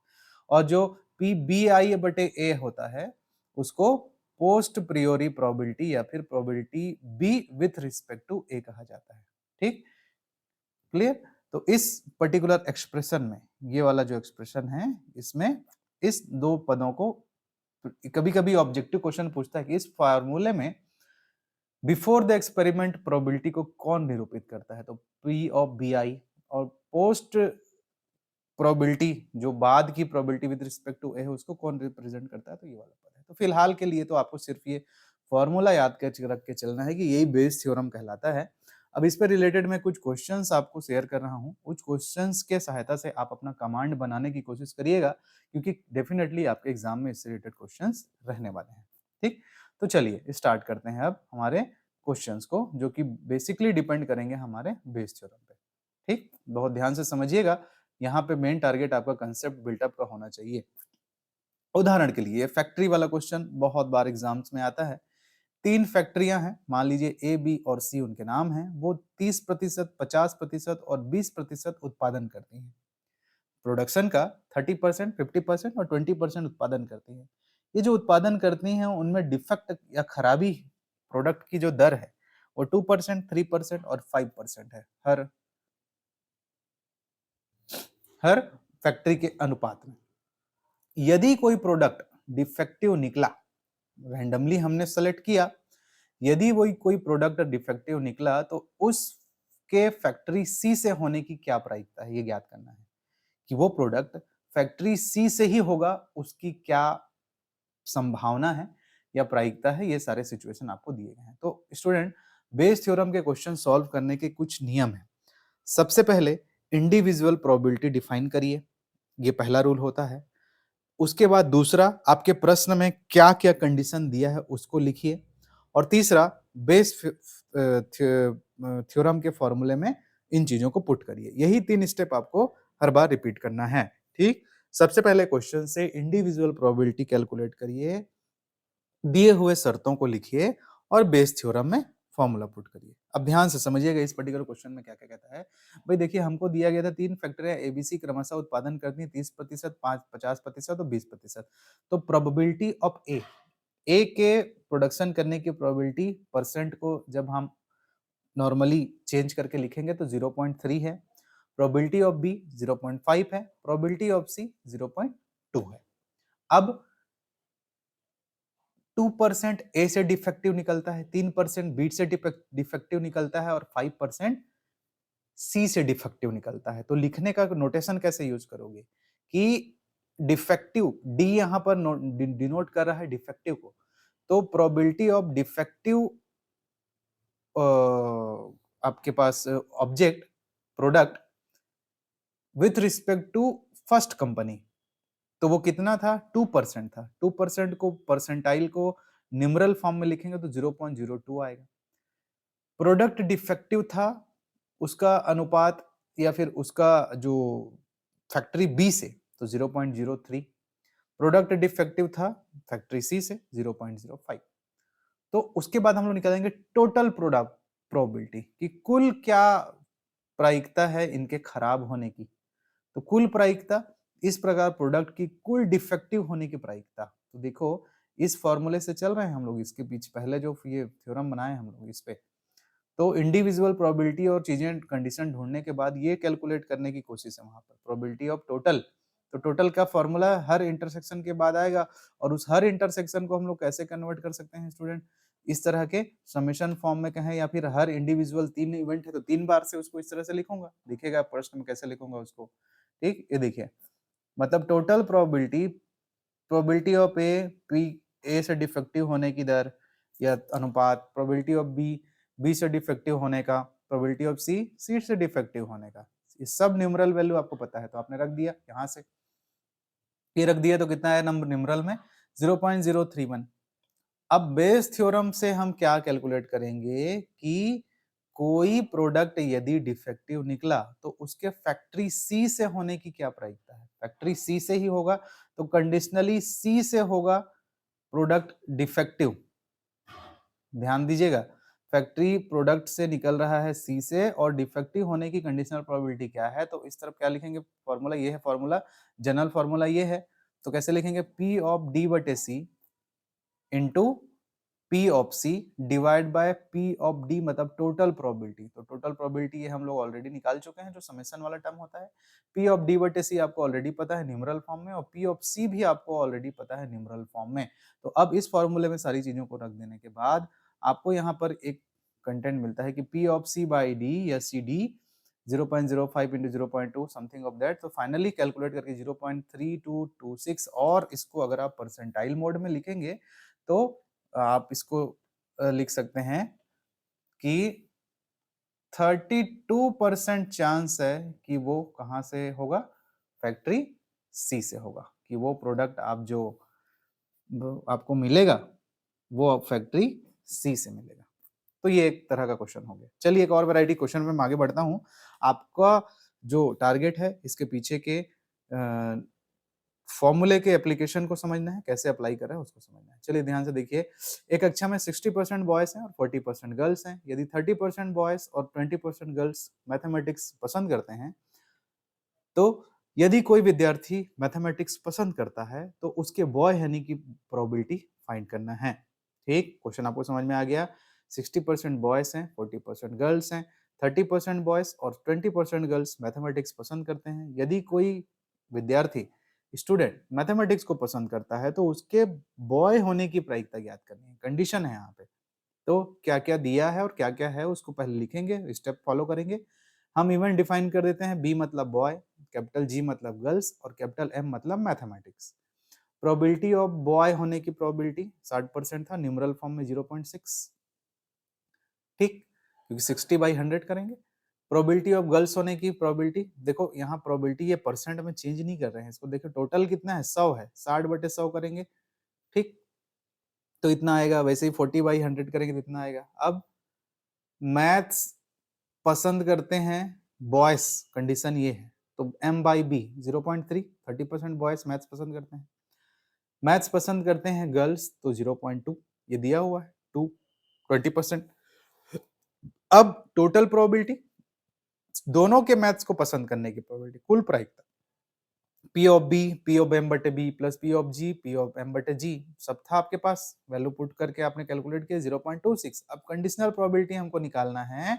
A: और जो पी बी आई बटे ए होता है उसको पोस्ट प्रियोरी प्रोबेबिलिटी या फिर probability B with respect to A कहा जाता है। ठीक, क्लियर। तो इस पर्टिकुलर एक्सप्रेशन में, ये वाला जो एक्सप्रेशन है, इसमें इस दो पदों को, कभी कभी ऑब्जेक्टिव क्वेश्चन पूछता है कि इस फार्मूले में बिफोर द एक्सपेरिमेंट प्रोबेबिलिटी को कौन निरूपित करता है, तो पी ऑफ बी आई, और पोस्ट प्रोबेबिलिटी जो बाद की प्रोबेबिलिटी विद रिस्पेक्ट टू ए है उसको कौन रिप्रेजेंट करता है, तो ये वाला पद है। तो फिलहाल के लिए तो आपको सिर्फ ये फॉर्मूला याद कर रख के चलना है कि यही बेस थ्योरम कहलाता है। अब इस पर रिलेटेड मैं कुछ क्वेश्चंस आपको शेयर कर रहा हूँ, कुछ क्वेश्चंस के सहायता से आप अपना कमांड बनाने की कोशिश करिएगा, क्योंकि डेफिनेटली आपके एग्जाम में इससे रिलेटेड क्वेश्चंस रहने वाले हैं। ठीक, तो चलिए स्टार्ट करते हैं अब हमारे क्वेश्चंस को, जो कि बेसिकली डिपेंड करेंगे हमारे बेस थ्योरम पे। ठीक, बहुत ध्यान से समझिएगा, यहाँ पे मेन टारगेट आपका कंसेप्ट बिल्टअप का होना चाहिए। उदाहरण के लिए फैक्ट्री वाला क्वेश्चन बहुत बार एग्जाम्स में आता है। 3 फैक्ट्रियां हैं, मान लीजिए ए, बी और सी उनके नाम हैं, वो 30%, 50% और 20% उत्पादन करती हैं। प्रोडक्शन का 30%, 50% और 20% उत्पादन करती हैं। ये जो उत्पादन करती हैं उनमें डिफेक्ट या खराबी प्रोडक्ट की जो दर है वो 2%, 3% और 5% है, हर फैक्ट्री के अनुपात में। यदि कोई प्रोडक्ट डिफेक्टिव निकला, रैंडमली हमने सेलेक्ट किया, यदि वही कोई प्रोडक्ट डिफेक्टिव निकला तो उसके फैक्ट्री सी से होने की क्या प्रायिकता है, ये ज्ञात करना है कि वो प्रोडक्ट फैक्ट्री सी से ही होगा, उसकी क्या संभावना है या प्रायिकता है। ये सारे सिचुएशन आपको दिए गए हैं। तो स्टूडेंट, बेस थ्योरम के क्वेश्चन सॉल्व करने के कुछ नियम हैं। सबसे पहले इंडिविजुअल प्रोबेबिलिटी डिफाइन करिए, ये पहला रूल होता है। उसके बाद दूसरा, आपके प्रश्न में क्या क्या कंडीशन दिया है उसको लिखिए, और तीसरा बेस थ्योरम के फॉर्मूले में इन चीजों को पुट करिए। यही 3 स्टेप आपको हर बार रिपीट करना है। ठीक, सबसे पहले क्वेश्चन से इंडिविजुअल प्रोबेबिलिटी कैलकुलेट करिए, दिए हुए शर्तों को लिखिए और बेस थ्योरम में फॉर्मूला पुट करिए। अब ध्यान से समझिएगा इस पर्टिकुलर क्वेश्चन में क्या क्या कहता है। भाई देखिए, हमको दिया गया था 3 फैक्ट्रियां एबीसी क्रमशः उत्पादन करती हैं 30%, 50% और 20%। तो प्रोबेबिलिटी ऑफ ए के प्रोडक्शन करने की प्रोबेबिलिटी परसेंट को जब हम नॉर्मली चेंज करके लिखेंगे तो 0.3 है, प्रोबेबिलिटी ऑफ बी 0.5 है, प्रोबेबिलिटी ऑफ सी 0.2 है। अब 2% ए से डिफेक्टिव निकलता है, 3% बी से डिफेक्टिव निकलता है और 5% सी से डिफेक्टिव निकलता है। तो लिखने का नोटेशन कैसे यूज करोगे कि डिफेक्टिव, डी यहाँ पर डिनोट कर रहा है डिफेक्टिव को, तो प्रोबेबिलिटी ऑफ डिफेक्टिव आपके पास object product with respect to first company, तो वो कितना था 2% था। 2% को परसेंटाइल को न्यूमरल फॉर्म में लिखेंगे तो 0.02 आएगा। प्रोडक्ट डिफेक्टिव था, उसका अनुपात या फिर उसका जो फैक्ट्री बी से तो 0.03, प्रोडक्ट डिफेक्टिव था फैक्ट्री सी से 0.05। तो उसके बाद हम लोग निकालेंगे टोटल प्रोडक्ट प्रोबेबिलिटी कि कुल क्या प्रायिकता है इनके खराब होने की। तो कुल प्रायिकता इस प्रकार प्रोडक्ट की कुल डिफेक्टिव होने की प्रायिकता। तो देखो इस फॉर्मूले से चल रहे हैं हम लोग, इसके पीछे पहले जो ये थ्योरम बनाए हम लोग इस पे, तो इंडिविजुअल प्रोबेबिलिटी और चीजें कंडीशन ढूंढने के बाद ये कैलकुलेट करने की कोशिश है वहां पर प्रोबेबिलिटी ऑफ टोटल। तो टोटल का फॉर्मूला हर इंटरसेक्शन के बाद आएगा, और उस हर इंटरसेक्शन को हम लोग कैसे कन्वर्ट कर सकते हैं स्टूडेंट, इस तरह के समेशन फॉर्म में कहें, या फिर हर इंडिविजुअल 3 इवेंट है तो 3 बार से उसको इस तरह से लिखूंगा, दिखेगा प्रश्न में कैसे लिखूंगा उसको। ठीक, ये देखिए मतलब total probability, probability of A P, A से डिफेक्टिव होने की दर या अनुपात, प्रोबेबिलिटी ऑफ बी, बी से डिफेक्टिव होने का, प्रोबेबिलिटी ऑफ सी, सी से डिफेक्टिव होने का, ये सब न्यूमरल वैल्यू आपको पता है तो आपने रख दिया यहाँ से, ये रख दिया तो कितना है नंबर न्यूमरल में 0.031। अब बेस थ्योरम से हम क्या कैलकुलेट करेंगे कि कोई प्रोडक्ट यदि डिफेक्टिव निकला तो उसके फैक्ट्री सी से होने की क्या प्रायिकता है, फैक्ट्री सी से ही होगा, तो कंडीशनली सी से होगा प्रोडक्ट डिफेक्टिव। ध्यान दीजिएगा, फैक्ट्री प्रोडक्ट से निकल रहा है सी से और डिफेक्टिव होने की कंडीशनल प्रोबेबिलिटी क्या है, तो इस तरफ क्या लिखेंगे, फॉर्मूला ये है, फॉर्मूला जनरल फॉर्मूला ये है, तो कैसे लिखेंगे P ऑफ D बटे C into P of C divide by P of D, मतलब टोटल प्रोबेबिलिटी। तो टोटल प्रोबेबिलिटी ये हम लोग ऑलरेडी निकाल चुके हैं, जो समेशन वाला टर्म होता है। P ऑफ D बटे C आपको ऑलरेडी पता है न्यूमरल फॉर्म में, और P ऑफ C भी आपको ऑलरेडी पता है न्यूमरल फॉर्म में। तो अब इस फॉर्मूले में सारी चीजों को रख देने के बाद आपको यहाँ पर एक कंटेंट मिलता है कि P of C by D या CD 0.05 into 0.2 something of that. तो फाइनली कैलकुलेट करके 0.3226, और इसको अगर आप परसेंटाइल मोड में लिखेंगे तो आप इसको लिख सकते हैं कि 32% चांस है कि वो कहाँ से होगा, फैक्ट्री सी से होगा, कि वो प्रोडक्ट आप जो आपको मिलेगा वो फैक्ट्री सी से मिलेगा। तो ये एक तरह का क्वेश्चन हो गया। चलिए एक और वैरायटी क्वेश्चन में आगे बढ़ता हूं। आपका जो टारगेट है इसके पीछे के फॉर्मूले के एप्लीकेशन को समझना है, कैसे अप्लाई कर रहा है उसको समझना है। चलिए ध्यान से देखिए, एक कक्षा में 60% बॉयज हैं और 40% गर्ल्स हैं। यदि 30% बॉयज और 20% गर्ल्स मैथमेटिक्स पसंद करते हैं, तो यदि कोई विद्यार्थी मैथमेटिक्स पसंद करता है तो उसके बॉय होने की प्रोबेबिलिटी फाइंड करना है। ठीक, क्वेश्चन आपको समझ में आ गया। 60% बॉयज हैं, 40% गर्ल्स हैं, 30% बॉयज और 20% गर्ल्स मैथमेटिक्स पसंद करते हैं। यदि कोई विद्यार्थी स्टूडेंट मैथमेटिक्स को पसंद करता है तो उसके बॉय होने की प्रायिकता ज्ञात करनी है, कंडीशन है यहाँ पे। तो क्या क्या दिया है और क्या क्या है उसको पहले लिखेंगे, स्टेप फॉलो करेंगे। हम इवेंट डिफाइन कर देते हैं, बी मतलब बॉय, कैपिटल जी मतलब गर्ल्स और कैपिटल एम मतलब मैथमेटिक्स। प्रोबेबिलिटी ऑफ बॉय होने की प्रोबेबिलिटी 60% था, न्यूमरल फॉर्म में 0.6। ठीक, क्योंकि 60/100 करेंगे। प्रोबेबिलिटी ऑफ गर्ल्स होने की प्रोबेबिलिटी, देखो यहाँ प्रोबेबिलिटी ये परसेंट में चेंज नहीं कर रहे हैं इसको, देखो टोटल कितना है 100 है, 60/100 करेंगे। ठीक, तो इतना आएगा। वैसे ही 40/100 करेंगे तो इतना आएगा। अब मैथ्स पसंद करते हैं बॉयज, कंडीशन ये है, तो m/b 0.3, 30% बॉयज मैथ्स पसंद करते हैं। मैथ्स पसंद करते हैं गर्ल्स तो 0.2, ये दिया हुआ है 2, 20%। अब टोटल प्रोबेबिलिटी, दोनों के मैथ्स को पसंद करने की प्रोबेबिलिटी, कुल प्रायिकता, P of B, P of M बटे B plus P of G, P of M बटे G, सब था आपके पास, वैल्यू पुट करके आपने कैलकुलेट किया 0.26। अब कंडीशनल प्रोबेबिलिटी हमको निकालना है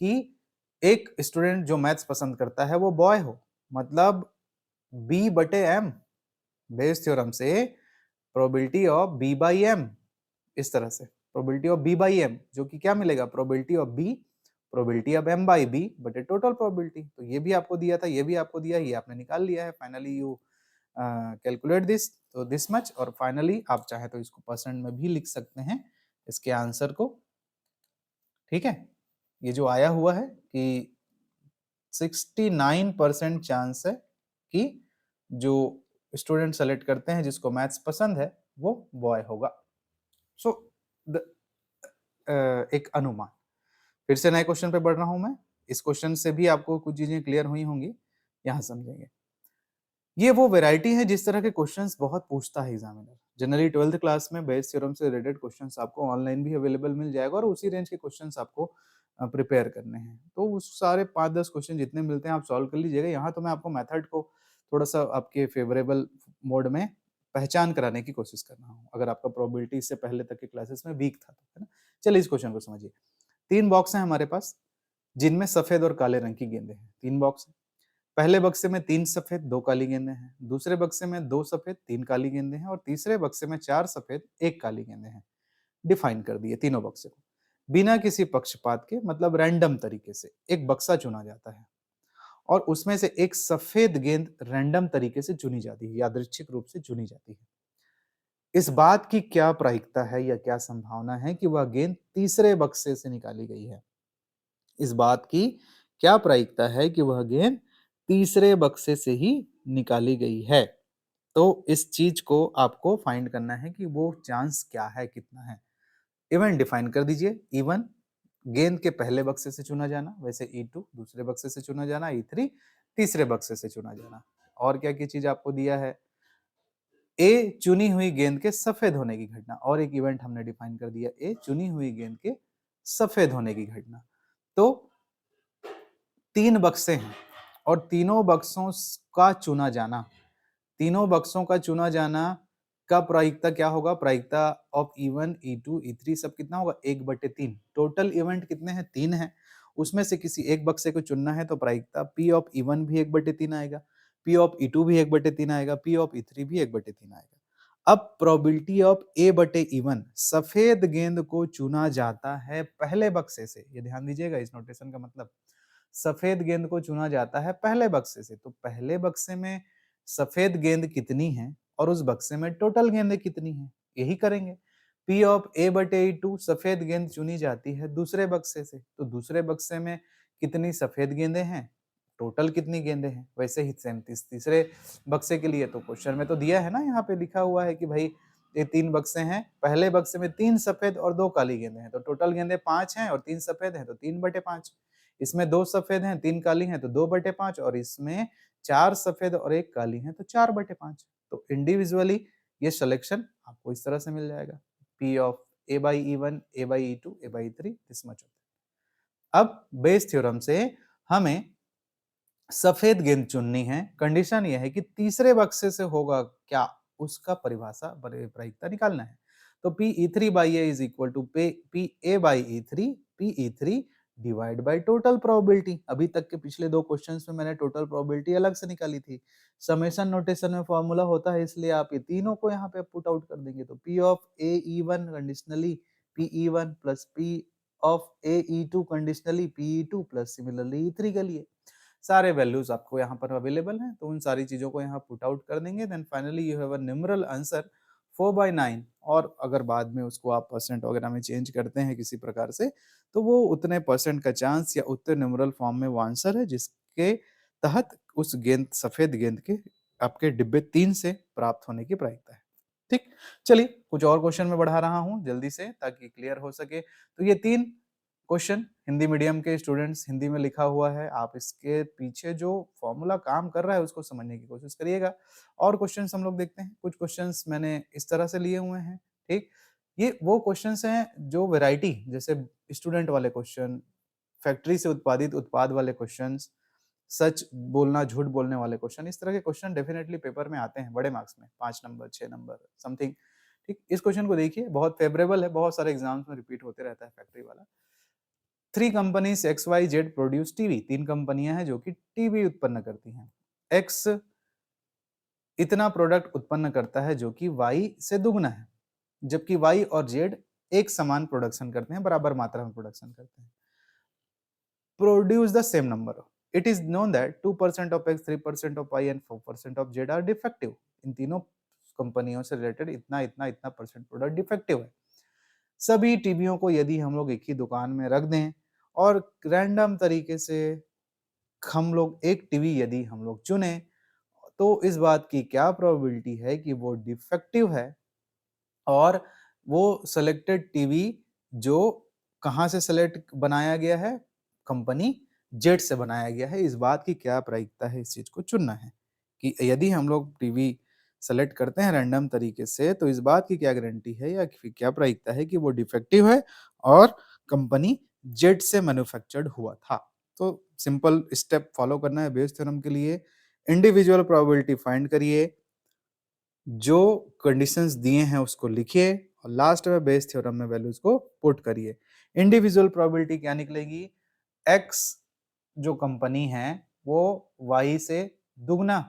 A: कि एक स्टूडेंट जो मैथ्स पसंद करता है वो बॉय हो, मतलब B बटे M, बेस थ्योरम से probability of B by M, इस तरह से probability of B by M, जो कि क्या मिलेगा, probability of B, probability of M by B बटे टोटल प्रोबेबिलिटी। तो ये भी आपको दिया था, ये भी आपको दिया, ये आपने निकाल लिया है। फाइनली यू कैलकुलेट दिस, तो दिस मच, और फाइनली आप चाहे तो इसको परसेंट में भी लिख सकते हैं इसके आंसर को। ठीक है, ये जो आया हुआ है कि 69% चांस है कि जो स्टूडेंट सेलेक्ट करते हैं जिसको मैथ्स पसंद है वो बॉय होगा। सो एक अनुमान। फिर से नए क्वेश्चन पे बढ़ रहा हूं मैं। इस क्वेश्चन से भी आपको कुछ चीजें क्लियर हुई होंगी, यहां समझेंगे। ये वो वैरायटी है जिस तरह के क्वेश्चंस बहुत पूछता है एग्जामिनर। जनरली 12th क्लास में बेस थ्योरम से रिलेटेड क्वेश्चंस आपको ऑनलाइन भी अवेलेबल मिल जाएगा और उसी रेंज के क्वेश्चंस आपको प्रिपेयर करने हैं। तो उस सारे 5-10 क्वेश्चन जितने मिलते हैं आप सॉल्व कर लीजिएगा। यहाँ तो मैं आपको मेथड को थोड़ा सा आपके फेवरेबल मोड में पहचान कराने की कोशिश कर रहा हूँ, अगर आपका प्रोबेबिलिटी इससे पहले तक के क्लासेस में वीक था तो, है ना। चलिए इस क्वेश्चन को समझिए। 3 बॉक्स हैं हमारे पास जिनमें सफेद और काले रंग की गेंदें हैं। 3 बॉक्स हैं। पहले बक्से में 3 सफेद 2 काली गेंदें हैं, दूसरे बक्से में 2 सफेद 3 काली गेंदें हैं और तीसरे बक्से में 4 सफेद 1 काली गेंदें हैं। डिफाइन कर दिए तीनों बक्से को। बिना किसी पक्षपात के, मतलब रैंडम तरीके से एक बक्सा चुना जाता है और उसमें से एक सफेद गेंद रैंडम तरीके से चुनी जाती है, यादृच्छिक रूप से चुनी जाती है। इस बात की क्या प्रायिकता है या क्या संभावना है कि वह गेंद तीसरे बक्से से निकाली गई है? इस बात की क्या प्रायिकता है कि वह गेंद तीसरे बक्से से ही निकाली गई है? तो इस चीज को आपको फाइंड करना है कि वो चांस क्या है, कितना है। इवेंट डिफाइन कर दीजिए। E1 गेंद के पहले बक्से से चुना जाना, वैसे E2 दूसरे बक्से से चुना जाना, E3 तीसरे बक्से से चुना जाना। और क्या क्या चीज आपको दिया है? ए चुनी हुई गेंद के सफेद होने की घटना, और एक इवेंट हमने डिफाइन कर दिया, ए चुनी हुई गेंद के सफेद होने की घटना। तो 3 बक्से हैं और तीनों बक्सों का चुना जाना, तीनों बक्सों का चुना जाना का प्रायिकता क्या होगा? प्रायिकता ऑफ E1 E2 E3 सब कितना होगा? 1/3। टोटल इवेंट कितने हैं? 3 है। उसमें से किसी एक बक्से को चुनना है तो प्रायिकता P ऑफ E1 भी 1/3 आएगा, P ऑफ E2 भी 1/3 आएगा, P ऑफ E3 भी 1/3 आएगा। अब प्रोबेबिलिटी ऑफ A/E1, सफेद गेंद को चुना जाता है पहले बक्से से, ये ध्यान दीजिएगा इस नोटेशन का मतलब। सफेद गेंद को चुना जाता है पहले बक्से से, तो पहले बक्से में सफेद गेंद कितनी है और उस बक्से में टोटल गेंदें कितनी हैं, यही करेंगे। P ऑफ A/E2, सफेद गेंद चुनी जाती है दूसरे बक्से से, तो दूसरे बक्से में कितनी सफेद गेंदें हैं, टोटल कितनी गेंदें हैं। वैसे ही सेम तीसरे बक्से के लिए तो क्वेश्चन में तो दिया है ना, यहाँ पे लिखा हुआ है कि भाई ये 3 बक्से हैं, पहले बक्से में 3 सफेद और 2 काली गेंदें हैं, तो टोटल गेंदें 5 हैं और 3 सफेद हैं तो 3/5। इसमें 2 सफेद हैं 3 काली हैं तो 2/5, और इसमें 4 सफेद और 1 काली हैं तो 4/5। तो इंडिविजुअली ये सिलेक्शन आपको इस तरह से मिल जाएगा। P of A/E1 A/E2 A/E3 this much. अब बेस थ्योरम से हमें सफेद गेंद चुननी है। कंडीशन यह है कि तीसरे बक्से से होगा क्या, उसका प्रायिकता निकालना है। तो P(E3/A) is equal to PA/E3 P(E3) divide by total probability. अभी तक के पिछले 2 क्वेश्चंस में मैंने टोटल प्रोबेबिलिटी अलग से निकाली थी। समेशन नोटेशन में फॉर्मूला होता है, इसलिए आप ये तीनों को यहाँ पे पुट आउट कर देंगे। तो P of AE1 conditionally PE1 plus P of AE2 conditionally PE2 plus similarly E3 के लिए सारे वैल्यूज आपको यहाँ पर अवेलेबल हैं, तो उन सारी चीजों को यहाँ पुट आउट कर देंगे। Then finally you have a numeral answer 4/9। और अगर बाद में उसको आप परसेंट वगैरह में चेंज करते हैं किसी प्रकार से, तो वो उतने परसेंट का चांस या उतने न्यूमेरल फॉर्म में वो आंसर है जिसके तहत उस गेंद सफेद गेंद के आपके डिब्बे 3 से प्राप्त होने की प्रायिकता है। ठीक, चलिए कुछ और क्वेश्चन में बढ़ा रहा हूँ जल्दी से ताकि क्लियर हो सके। तो ये 3 क्वेश्चन हिंदी मीडियम के स्टूडेंट्स, हिंदी में लिखा हुआ है, आप इसके पीछे जो फॉर्मूला काम कर रहा है उसको समझने की कोशिश करिएगा। और क्वेश्चंस हम लोग देखते हैं। कुछ क्वेश्चंस मैंने इस तरह से लिए हुए हैं। ठीक, ये वो क्वेश्चंस हैं जो वैरायटी, जैसे स्टूडेंट वाले क्वेश्चन, फैक्ट्री से उत्पादित उत्पाद वाले क्वेश्चंस, सच बोलना झूठ बोलने वाले क्वेश्चन, इस तरह के क्वेश्चन डेफिनेटली पेपर में आते हैं बड़े मार्क्स में, 5 नंबर 6 नंबर समथिंग। ठीक, इस क्वेश्चन को देखिए, बहुत फेवरेबल है, बहुत सारे एग्जाम्स में रिपीट होते रहता है फैक्ट्री वाला। 3 कंपनीज XYZ प्रोड्यूस टीवी। 3 कंपनियां हैं जो कि टीवी उत्पन्न करती हैं। X इतना प्रोडक्ट उत्पन्न करता है जो कि Y से दुगना है, जबकि Y और Z एक समान प्रोडक्शन करते हैं, बराबर मात्रा में प्रोडक्शन करते हैं। Produce the same number. It is known that 2% of X, 3% of Y and 4% of Z are defective. इन तीनों कंपनियों से रिलेटेड इतना इतना इतना परसेंट प्रोडक्ट डिफेक्टिव है। सभी टीवियों को यदि हम लोग एक ही दुकान में रख दें और रैंडम तरीके से हम लोग एक टीवी यदि हम लोग चुने, तो इस बात की क्या प्रोबेबिलिटी है कि वो डिफेक्टिव है और वो सेलेक्टेड टीवी जो कहाँ से सेलेक्ट बनाया गया है, कंपनी जेड से बनाया गया है, इस बात की क्या प्रायिकता है इस चीज को चुनना है कि यदि हम लोग टीवी सेलेक्ट करते हैं रैंडम तरीके से तो इस बात की क्या गारंटी है या फिर क्या प्रायिकता है कि वो डिफेक्टिव है और कंपनी जेड से मैन्युफैक्चर्ड हुआ था। तो सिंपल स्टेप फॉलो करना है बेस थ्योरम के लिए। इंडिविजुअल प्रोबेबिलिटी फाइंड करिए, जो कंडीशंस दिए हैं उसको लिखिए और लास्ट में बेस थ्योरम में वैल्यूज को पुट करिए। इंडिविजुअल प्रोबेबिलिटी क्या निकलेगी, एक्स जो कंपनी है वो वाई से दुगना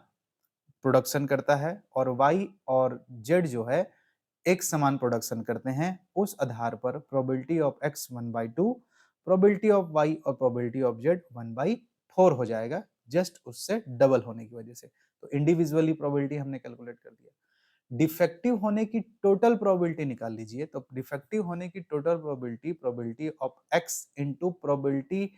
A: प्रोडक्शन करता है और वाई और जेड जो है एक समान प्रोडक्शन करते हैं। उस आधार पर probability of X 1/2, probability of Y और प्रोबेबिलिटी ऑफ जेड 1/4 हो जाएगा, जस्ट उससे डबल होने की वजह से। तो इंडिविजुअली प्रोबेबिलिटी हमने कैलकुलेट कर दिया। डिफेक्टिव होने की टोटल प्रोबेबिलिटी निकाल लीजिए, तो डिफेक्टिव होने की total probability probability of x into probability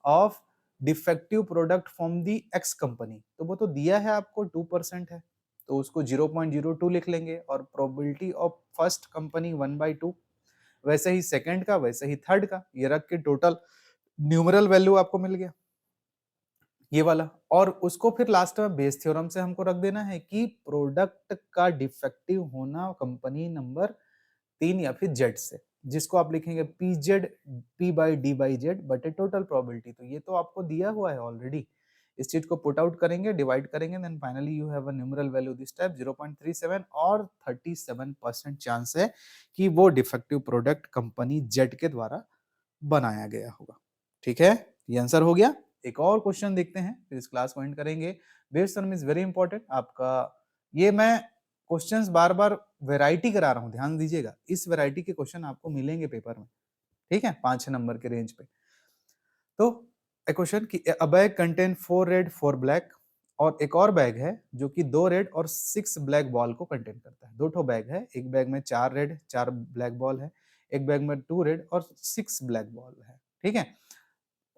A: of defective product from the x company, तो वो तो दिया है आपको 2% है, तो उसको 0.02 लिख लेंगे और प्रोबेबिलिटी ऑफ फर्स्ट कंपनी 1/2, वैसे ही सेकंड का वैसे ही थर्ड का, ये रख के टोटल न्यूमरल वैल्यू आपको मिल गया ये वाला। और उसको फिर लास्ट में बेस थ्योरम से हमको रख देना है कि प्रोडक्ट का डिफेक्टिव होना कंपनी नंबर 3 या फिर जेड से, जिसको आप लिखेंगे P Z P by D by Z बटे टोटल प्रोबेबिलिटी। तो ये तो आपको दिया हुआ है ऑलरेडी, इस चीज को पुट आउट करेंगे, डिवाइड करेंगे, then finally you have a numeral value this type 0.37 और 37% चांस है कि वो डिफेक्टिव प्रोडक्ट कंपनी जेड के द्वारा बनाया गया होगा। ठीक है, ये आंसर हो गया। एक और क्वेश्चन देखते हैं फिर इस क्लास को एंड करेंगे। Base some is very important आपका, ये मैं क्वेश्चंस बार बार वैरायटी करा रहा हूँ, ध्यान दीजिएगा, इस वैरायटी के क्वेश्चन आपको मिलेंगे पेपर में, ठीक है, 5-6 नंबर के रेंज पे। तो एक क्वेश्चन कि अ बैग कंटेन 4 रेड 4 ब्लैक, और एक और बैग है जो कि 2 रेड और 6 ब्लैक बॉल को कंटेन करता है। दो ठो बैग है, एक बैग में 4 रेड 4 ब्लैक बॉल है, एक बैग में 2 रेड और 6 ब्लैक बॉल है, ठीक है।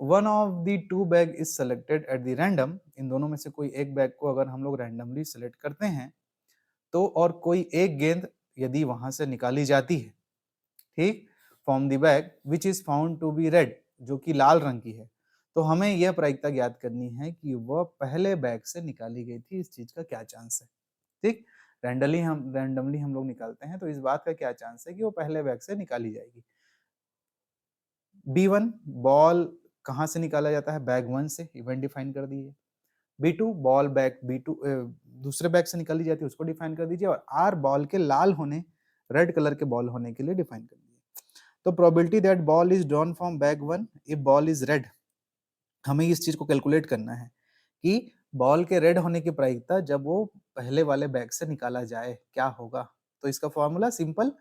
A: One of the two bag is selected at the random, इन दोनों में से कोई एक बैग को अगर हम लोग रैंडमली सेलेक्ट करते हैं तो, और कोई एक गेंद यदि वहां से निकाली जाती है, ठीक, from the bag which is found to be red, जो कि लाल रंग की है, तो हमें यह प्रायिकता ज्ञात करनी है कि वह पहले बैग से निकाली गई थी, इस चीज का क्या चांस है। ठीक, रैंडमली हम लोग निकालते हैं तो इस बात का क्या चांस है कि वो पहले बैग से निकाली जाएगी। B1 बॉल कहाँ से निकाला जाता है, बैग 1 से, इवेंट डिफाइन कर दीजिए। B2 बॉल बैग B2 दूसरे बैग से निकाली जाती है, उसको डिफाइन कर दीजिए। और R बॉल के लाल होने, रेड कलर के बॉल होने के लिए डिफाइन कर दीजिए। तो probability that ball is drawn from bag 1 if ball is red, हमें इस चीज को कैलकुलेट करना है कि बॉल के रेड होने की प्रायिकता जब वो पहले वाले बैग से निकाला जाए क्या होगा। तो इसका फॉर्मूला सिंपल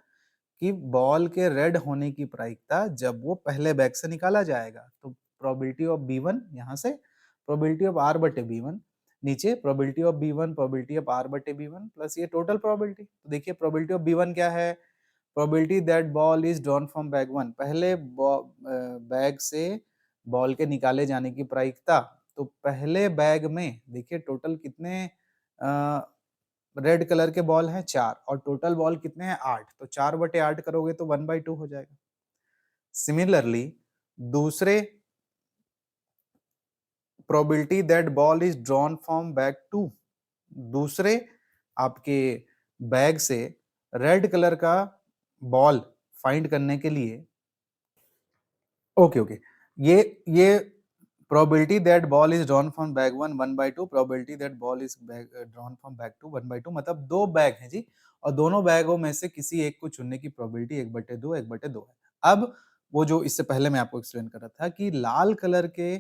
A: कि बॉल के रेड होने की प्रायिकता जब वो पहले बैग से निकाला जाएगा, तो प्रोबेबिलिटी ऑफ B1 यहाँ से प्रोबेबिलिटी ऑफ R बटे B1, नीचे probability of B1 probability of R बटे B1 प्लस ये टोटल प्रोबेबिलिटी। तो देखिए प्रोबेबिलिटी ऑफ B1 क्या है, probability that ball is drawn from bag 1, पहले बैग से बॉल के निकाले जाने की प्रायिकता। तो पहले बैग में देखिए टोटल कितने रेड कलर के बॉल हैं 4 और टोटल बॉल कितने हैं 8, तो 4/8 करोगे तो 1/2 हो जाएगा। सिमिलरली दूसरे probability that ball is drawn from bag 2, दूसरे आपके बैग से रेड कलर का बॉल फाइंड करने के लिए, ओके ओके, ये probability that ball is drawn from bag 1 1/2, probability that ball is drawn from bag 2 1/2, मतलब दो बैग हैं जी, और दोनों बैगों में से किसी एक को चुनने की प्रोबेबिलिटी 1/2 1/2 है। अब वो जो इससे पहले मैं आपको एक्सप्लेन कर रहा था कि लाल कलर के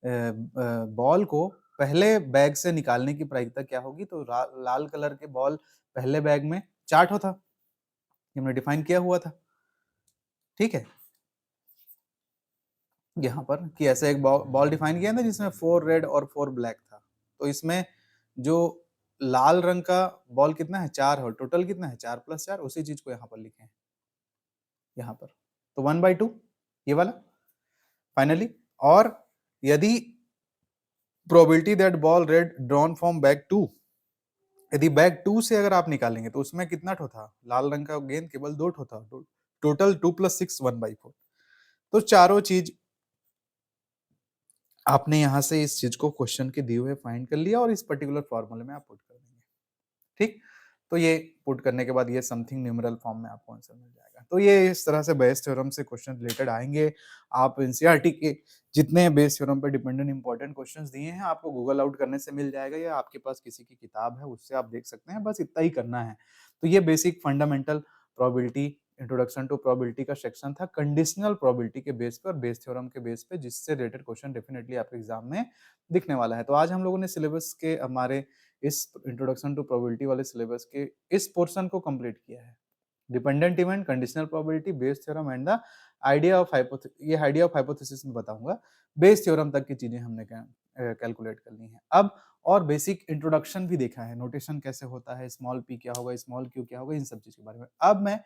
A: बॉल को पहले बैग से निकालने की प्रायिकता क्या होगी, तो लाल कलर के बॉल पहले बैग में 4 ठो था, ये हमने डिफाइन किया हुआ था, ठीक है। यहाँ पर कि ऐसे एक बॉल डिफाइन किया था जिसमें 4 रेड और 4 ब्लैक था। तो इसमें जो लाल रंग का बॉल कितना है 4 है और टोटल कितना है 4 + 4 उसी चीज को यहाँ पर लिखे हैं यहाँ पर। तो 1/2 ये वाला फाइनली। और यदि probability that ball red drawn from bag 2, यदि बैग 2 से अगर आप निकालेंगे तो उसमें कितना ठो था, लाल रंग का गेंद केवल 2 ठो था, टोटल 2 + 6 1/4। तो चारों चीज आपने यहाँ से इस चीज को क्वेश्चन के दिए हुए फाइंड कर लिया और इस पर्टिकुलर फॉर्मूले में आप पुट कर देंगे। ठीक, तो ये पुट करने के बाद ये समथिंग न्यूमेरल फॉर्म में आपको आंसर मिल जाएगा। तो ये इस तरह से बेस थ्योरम से क्वेश्चन रिलेटेड आएंगे। आप एनसीईआरटी के जितने बेस थ्योरम पर डिपेंडेंट इंपॉर्टेंट क्वेश्चंस दिए हैं आपको गूगल आउट करने से मिल जाएगा या आपके पास किसी की किताब है उससे आप देख सकते हैं, बस इतना ही करना है। तो ये basic fundamental probability introduction to probability का सेक्शन था कंडीशनल प्रोबेबिलिटी के बेस पे और बेस थ्योरम के बेस पे, जिससे रिलेटेड क्वेश्चन डेफिनेटली आपके एग्जाम में दिखने वाला है। तो आज हम लोगों ने सिलेबस के हमारे इस इंट्रोडक्शन टू प्रोबेबिलिटी वाले सिलेबस के इस पोर्शन को कंप्लीट किया है। Dependent event, conditional probability, Bayes theorem and the idea of ये आइडिया ऑफ हाइपोथेसिस में बताऊंगा। बेस थ्योरम तक की चीजें हमने कैलकुलेट कर ली हैं। अब और बेसिक इंट्रोडक्शन भी देखा है, नोटेशन कैसे होता है, स्मॉल पी क्या होगा, स्मॉल क्यू क्या होगा, इन सब चीज के बारे में। अब मैं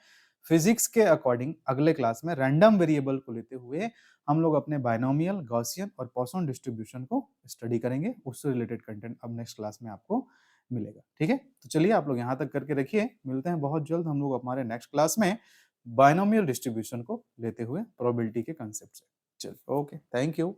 A: फिजिक्स के अकॉर्डिंग अगले क्लास में रैंडम वेरिएबल को लेते हुए हम लोग अपने बायनोमियल, गॉसियन और पॉसोन डिस्ट्रीब्यूशन को स्टडी करेंगे। उससे रिलेटेड कंटेंट अब नेक्स्ट क्लास में आपको मिलेगा। ठीक है, तो चलिए आप लोग यहाँ तक करके रखिए, मिलते हैं बहुत जल्द हम लोग हमारे नेक्स्ट क्लास में बायनोमियल डिस्ट्रीब्यूशन को लेते हुए प्रोबेबिलिटी के कंसेप्ट से। चलिए, ओके, थैंक यू।